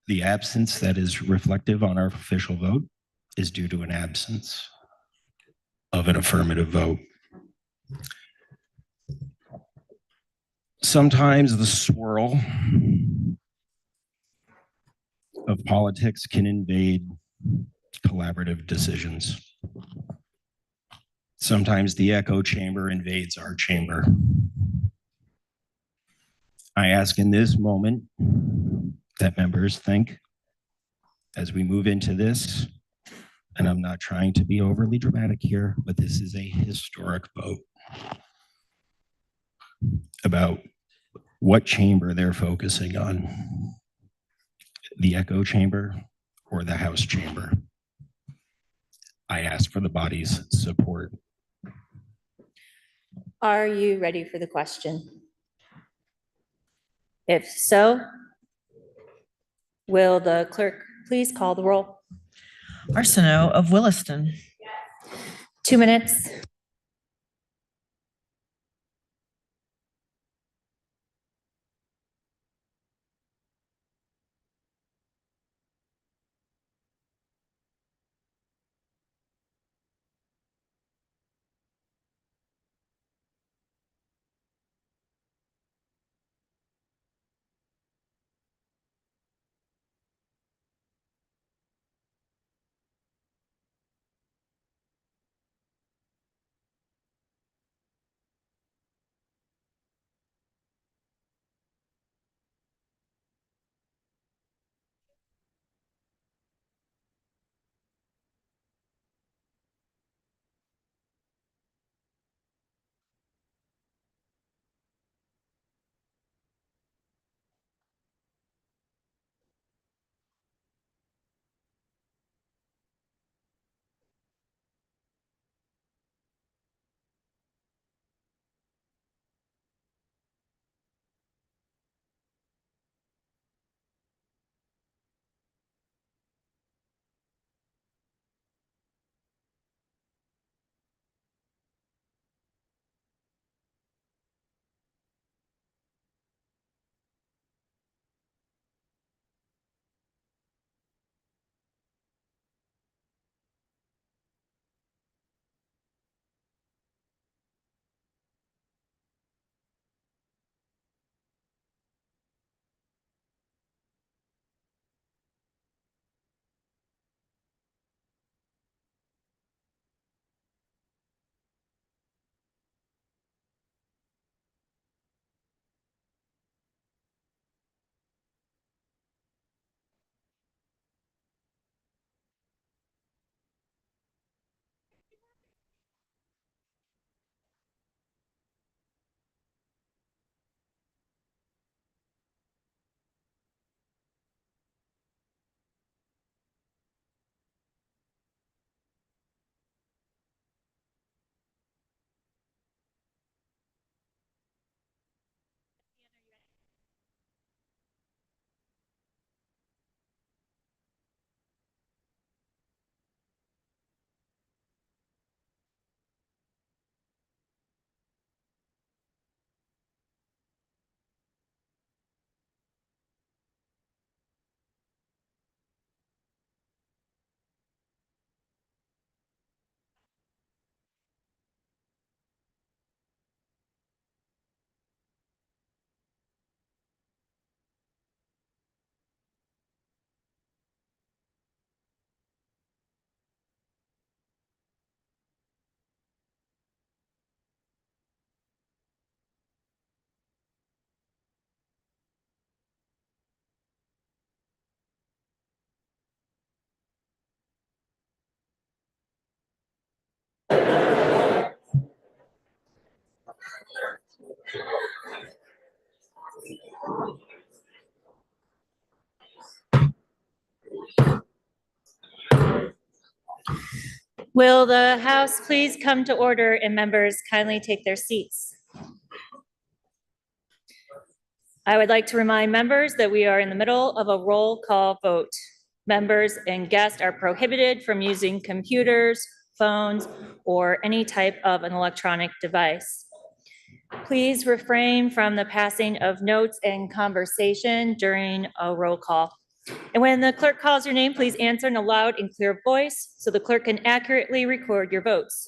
The absence that is reflective on our official vote is due to an absence of an affirmative vote. Sometimes the swirl of politics can invade collaborative decisions. Sometimes the echo chamber invades our chamber. I ask in this moment that members think as we move into this, and I'm not trying to be overly dramatic here, but this is a historic vote about what chamber they're focusing on, the echo chamber or the House chamber. I ask for the body's support. Are you ready for the question? If so, will the clerk please call the roll? Arsenault of Williston. 2 minutes. Will the House please come to order and members kindly take their seats? I would like to remind members that we are in the middle of a roll call vote. Members and guests are prohibited from using computers, phones, or any type of an electronic device. Please refrain from the passing of notes and conversation during a roll call. And when the clerk calls your name, please answer in a loud and clear voice so the clerk can accurately record your votes.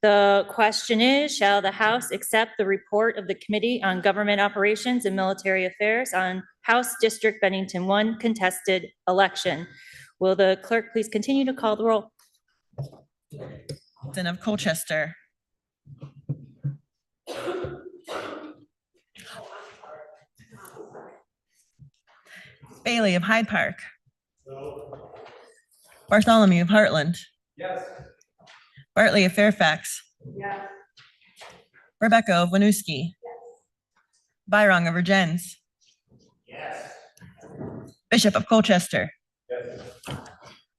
The question is, shall the House accept the report of the Committee on Government Operations and Military Affairs on House District Bennington 1 contested election? Will the clerk please continue to call the roll? Of Colchester. Bailey of Hyde Park. Bartholomew of Heartland. Yes. Bartley of Fairfax. Yes. Rebecca of Winooski. Byrong of Virgins. Yes. Bishop of Colchester. Yes.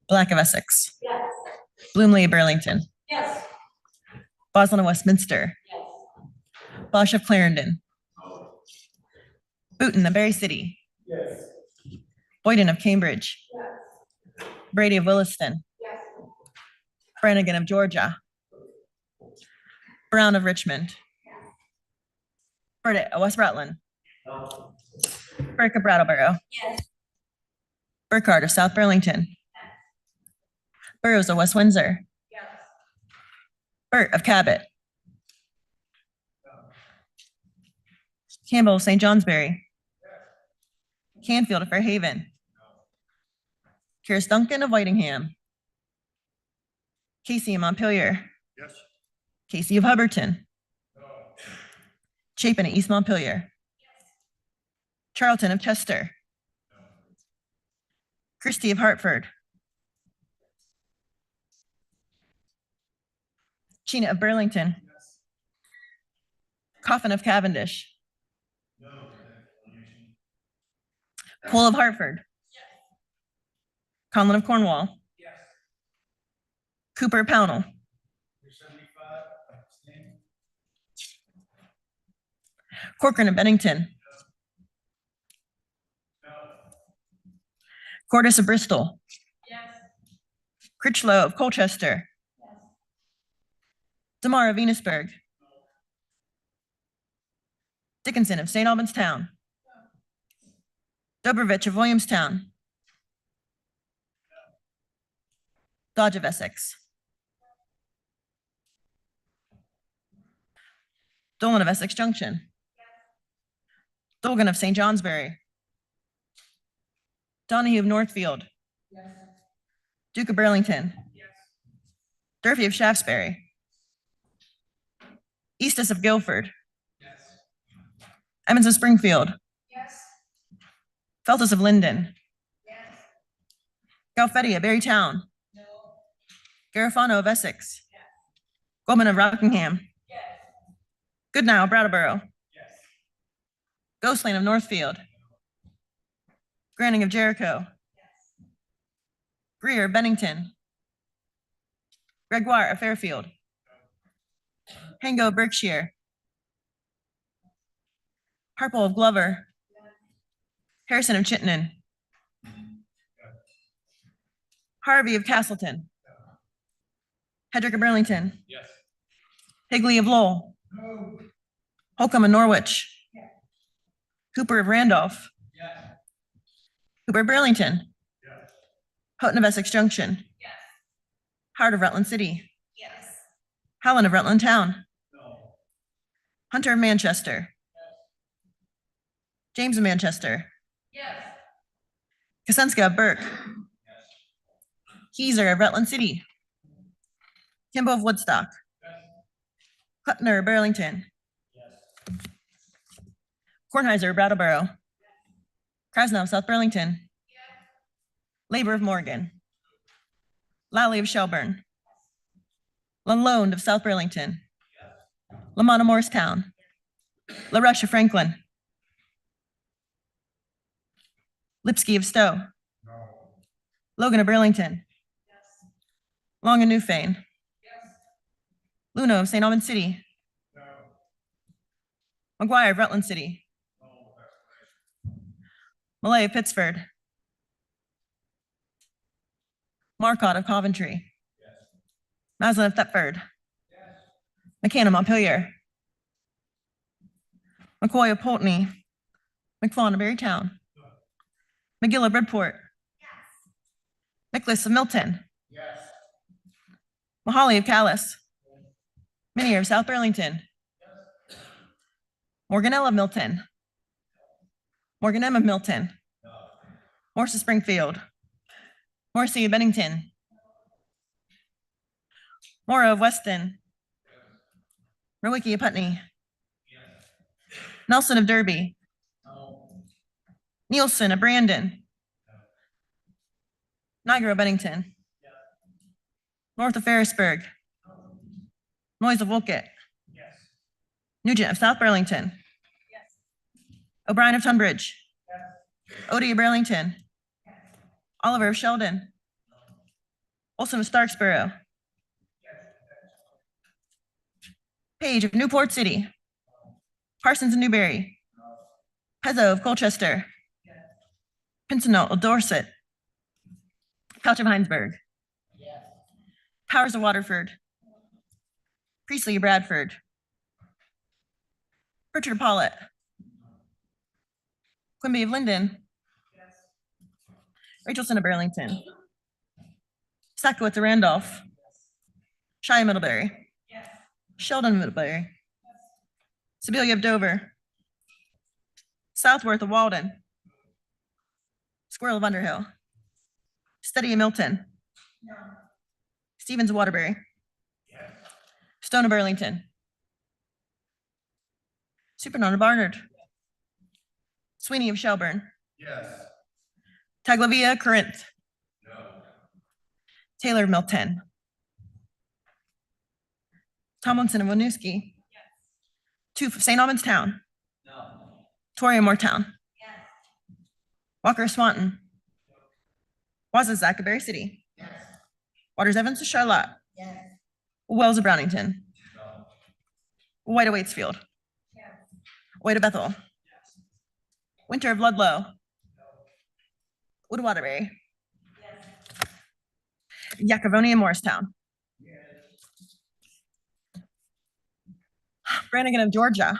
Black of Essex. Yes. Bloomley of Burlington. Yes. Bosland of Westminster. Yes. Bosch of Clarendon. Booton of Berry City. Yes. Boyden of Cambridge. Brady of Williston. Brannigan of Georgia. Brown of Richmond. Burdett of West Rutland. Burke of Brattleboro. Burkhardt of South Burlington. Burrows of West Windsor. Burt of Cabot. Campbell of St. Johnsbury. Canfield of Fairhaven. Kears Duncan of Whitingham. Casey of Montpelier. Yes. Casey of Hubbardton. Chapin of East Montpelier. Charlton of Chester. Christie of Hartford. Sheena of Burlington. Coffin of Cavendish. Cole of Hartford. Conlon of Cornwall. Cooper of Pownell. Corcoran of Bennington. Cordis of Bristol. Critchlow of Colchester. Demar of Venusburg. Dickinson of St. Albans Town. Dobrovich of Williamstown. Dodge of Essex. Dolan of Essex Junction. Dolgan of St. Johnsbury. Donahue of Northfield. Duke of Burlington. Durfee of Shaftesbury. Eastus of Guilford. Emmons of Springfield. Feltus of Linden. Galfetti of Berrytown. Garofano of Essex. Goldman of Rockingham. Goodnow of Brattleboro. Ghostlane of Northfield. Granning of Jericho. Greer of Bennington. Gregoire of Fairfield. Hango of Berkshire. Harple of Glover. Harrison of Chittenden. Harvey of Castleton. Hedrick of Burlington. Higley of Lowell. Holcomb of Norwich. Hooper of Randolph. Hooper of Burlington. Houghton of Essex Junction. Hart of Rutland City. Howland of Rutland Town. Hunter of Manchester. James of Manchester. Kosenska of Burke. Keyser of Rutland City. Kimbo of Woodstock. Hutner of Burlington. Kornheiser of Brattleboro. Krasnow of South Burlington. Labor of Morgan. Lally of Shelburne. Lunlone of South Burlington. Lamont of Morristown. LaRush of Franklin. Lipsky of Stowe. Logan of Burlington. Long of Newfane. Luna of St. Albans City. McGuire of Rutland City. Malay of Pittsford. Marcotte of Coventry. Maslin of Thetford. McCann of Montpelier. McCoy of Poultney. McFawn of Berrytown. McGill of Bridport. Nicholas of Milton. Mahali of Callis. Minier of South Burlington. Morganell of Milton. Morgan M of Milton. Morse of Springfield. Morrissey of Bennington. Morrow of Weston. Rowicki of Putney. Nelson of Derby. Nielsen of Brandon. Niagara of Bennington. North of Ferrisburg. Noyes of Wolcott. Nugent of South Burlington. O'Brien of Tunbridge. Odie of Burlington. Oliver of Sheldon. Olson of Starksboro. Page of Newport City. Parsons of Newberry. Pezzo of Colchester. Pincinel of Dorset. Couch of Heinsberg. Powers of Waterford. Priestley of Bradford. Pritchard Pollitt. Quimby of Linden. Rachelson of Burlington. Sakowitz of Randolph. Shia Middlebury. Sheldon of Middlebury. Sibilia of Dover. Southworth of Walden. Squirrel of Underhill. Steady of Milton. Stevens of Waterbury. Stone of Burlington. Supernon of Barnard. Sweeney of Shelburne. Taglavia, Corinth. Taylor of Milton. Tomlinson of Winooski. Toof of St. Albans Town. Toria Moortown. Walker of Swanton. Wazazak of Berry City. Waters Evans of Charlotte. Wells of Brownington. White of Waitsfield. White of Bethel. Winter of Ludlow. Wood Waterbury. Yakavonia Morristown. Brannigan of Georgia.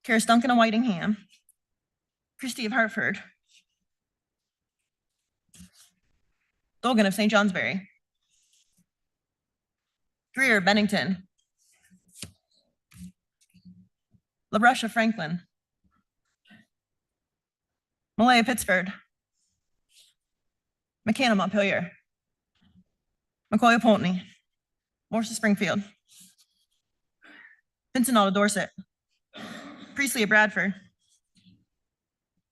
Karis Duncan of Whitingham. Christie of Hartford. Dolgan of St. Johnsbury. Greer of Bennington. LaBrush of Franklin. Malay of Pittsford. McCann of Montpelier. McCoy of Poultney. Morse of Springfield. Pincinel of Dorset. Priestley of Bradford.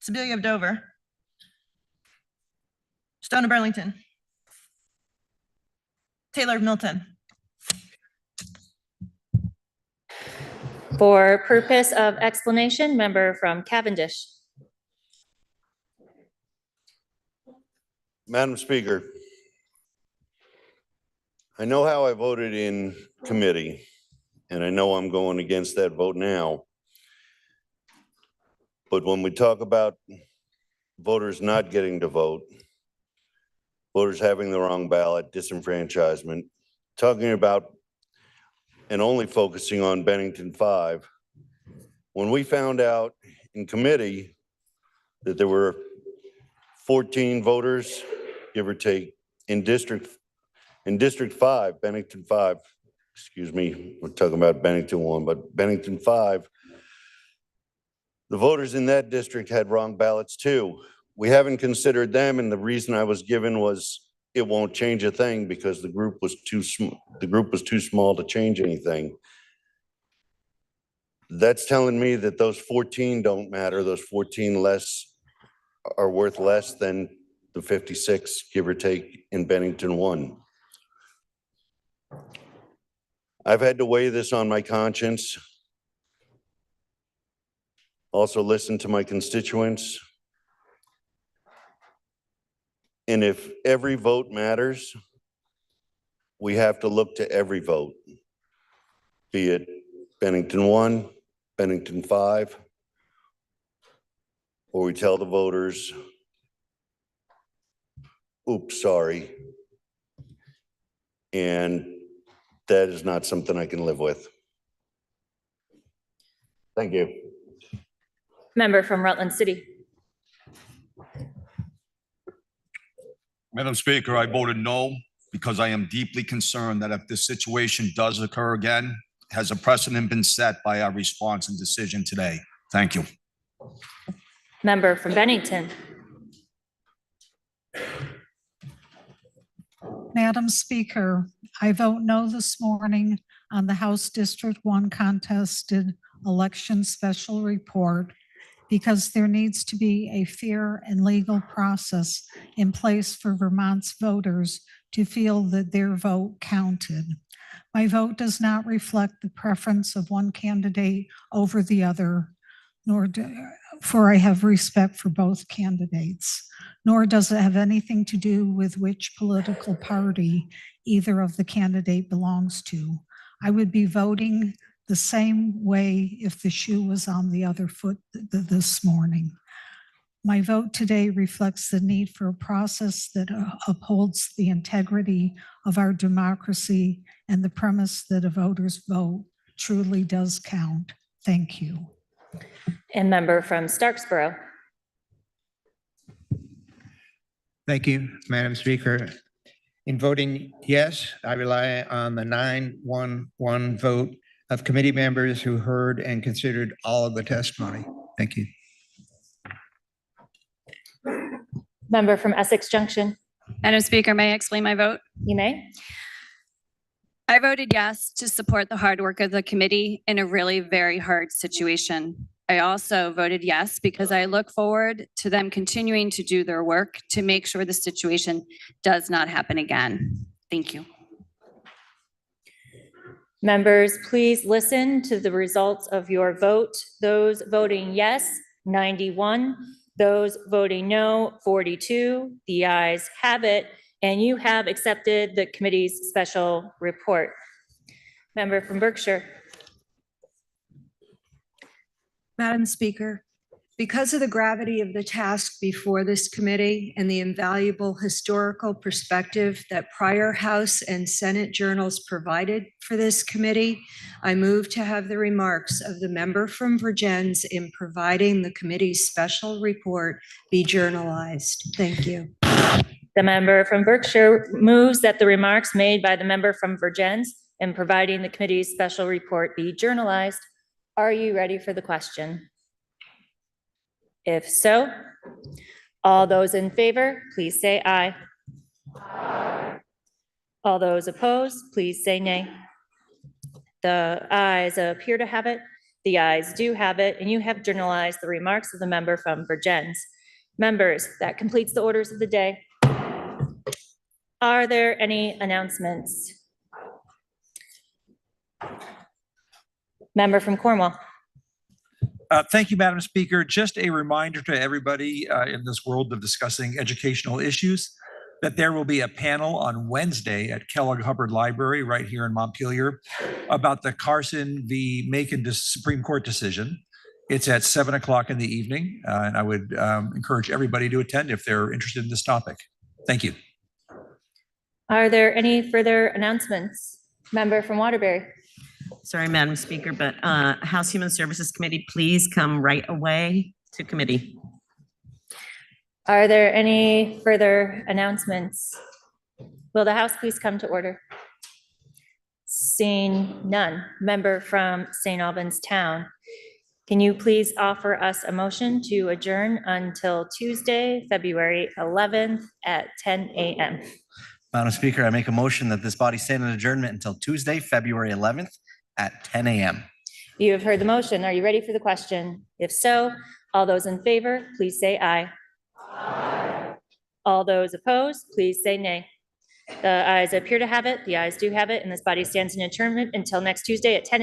Sibilia of Dover. Stone of Burlington. Taylor of Milton. For purpose of explanation, member from Cavendish. Madam Speaker, I know how I voted in committee, and I know I'm going against that vote now. But when we talk about voters not getting to vote, voters having the wrong ballot, disenfranchisement, talking about and only focusing on Bennington 5, when we found out in committee that there were 14 voters, give or take, in District 5, Bennington 5, excuse me, we're talking about Bennington 1, but Bennington 5, the voters in that district had wrong ballots too. We haven't considered them, and the reason I was given was it won't change a thing because the group was too small to change anything. That's telling me that those 14 don't matter. Those 14 less are worth less than the 56, give or take, in Bennington 1. I've had to weigh this on my conscience. Also listen to my constituents. And if every vote matters, we have to look to every vote. be it Bennington 1, Bennington 5, or we tell the voters, oops, sorry. And that is not something I can live with. Thank you. Member from Rutland City. Madam Speaker, I voted no because I am deeply concerned that if this situation does occur again, has a precedent been set by our response and decision today? Thank you. Member from Bennington. Madam Speaker, I vote no this morning on the House District 1 contested election special report because there needs to be a fair and legal process in place for Vermont's voters to feel that their vote counted. My vote does not reflect the preference of one candidate over the other, for I have respect for both candidates, nor does it have anything to do with which political party either of the candidate belongs to. I would be voting the same way if the shoe was on the other foot this morning. My vote today reflects the need for a process that upholds the integrity of our democracy and the premise that a voter's vote truly does count. Thank you. And member from Starksboro. Thank you, Madam Speaker. In voting yes, I rely on the 9-1-1 vote of committee members who heard and considered all of the testimony. Thank you. Member from Essex Junction. Madam Speaker, may I explain my vote? You may. I voted yes to support the hard work of the committee in a really very hard situation. I also voted yes because I look forward to them continuing to do their work to make sure the situation does not happen again. Thank you. Members, please listen to the results of your vote. Those voting yes, 91. Those voting no, 42. The ayes have it, and you have accepted the committee's special report. Member from Berkshire. Madam Speaker, because of the gravity of the task before this committee and the invaluable historical perspective that prior House and Senate journals provided for this committee, I move to have the remarks of the member from Vergennes in providing the committee's special report be journalized. Thank you. The member from Berkshire moves that the remarks made by the member from Vergennes in providing the committee's special report be journalized. Are you ready for the question? If so, all those in favor, please say aye. Aye. All those opposed, please say nay. The ayes appear to have it. The ayes do have it, and you have journalized the remarks of the member from Vergennes. Members, that completes the orders of the day. Are there any announcements? Member from Cornwall. Thank you, Madam Speaker. Just a reminder to everybody in this world of discussing educational issues that there will be a panel on Wednesday at Kellogg Hubbard Library right here in Montpelier about the Carson v. Macon Supreme Court decision. It's at 7 o'clock in the evening, and I would encourage everybody to attend if they're interested in this topic. Thank you. Are there any further announcements? Member from Waterbury. Sorry, Madam Speaker, but House Human Services Committee, please come right away to committee. Are there any further announcements? Will the House please come to order? Seeing none. Member from St. Albans Town. Can you please offer us a motion to adjourn until Tuesday, February 11th at 10 a.m.? Madam Speaker, I make a motion that this body stand in adjournment until Tuesday, February 11th at 10 a.m. You have heard the motion. Are you ready for the question? If so, all those in favor, please say aye. Aye. All those opposed, please say nay. The ayes appear to have it. The ayes do have it, and this body stands in adjournment until next Tuesday at 10 a.m.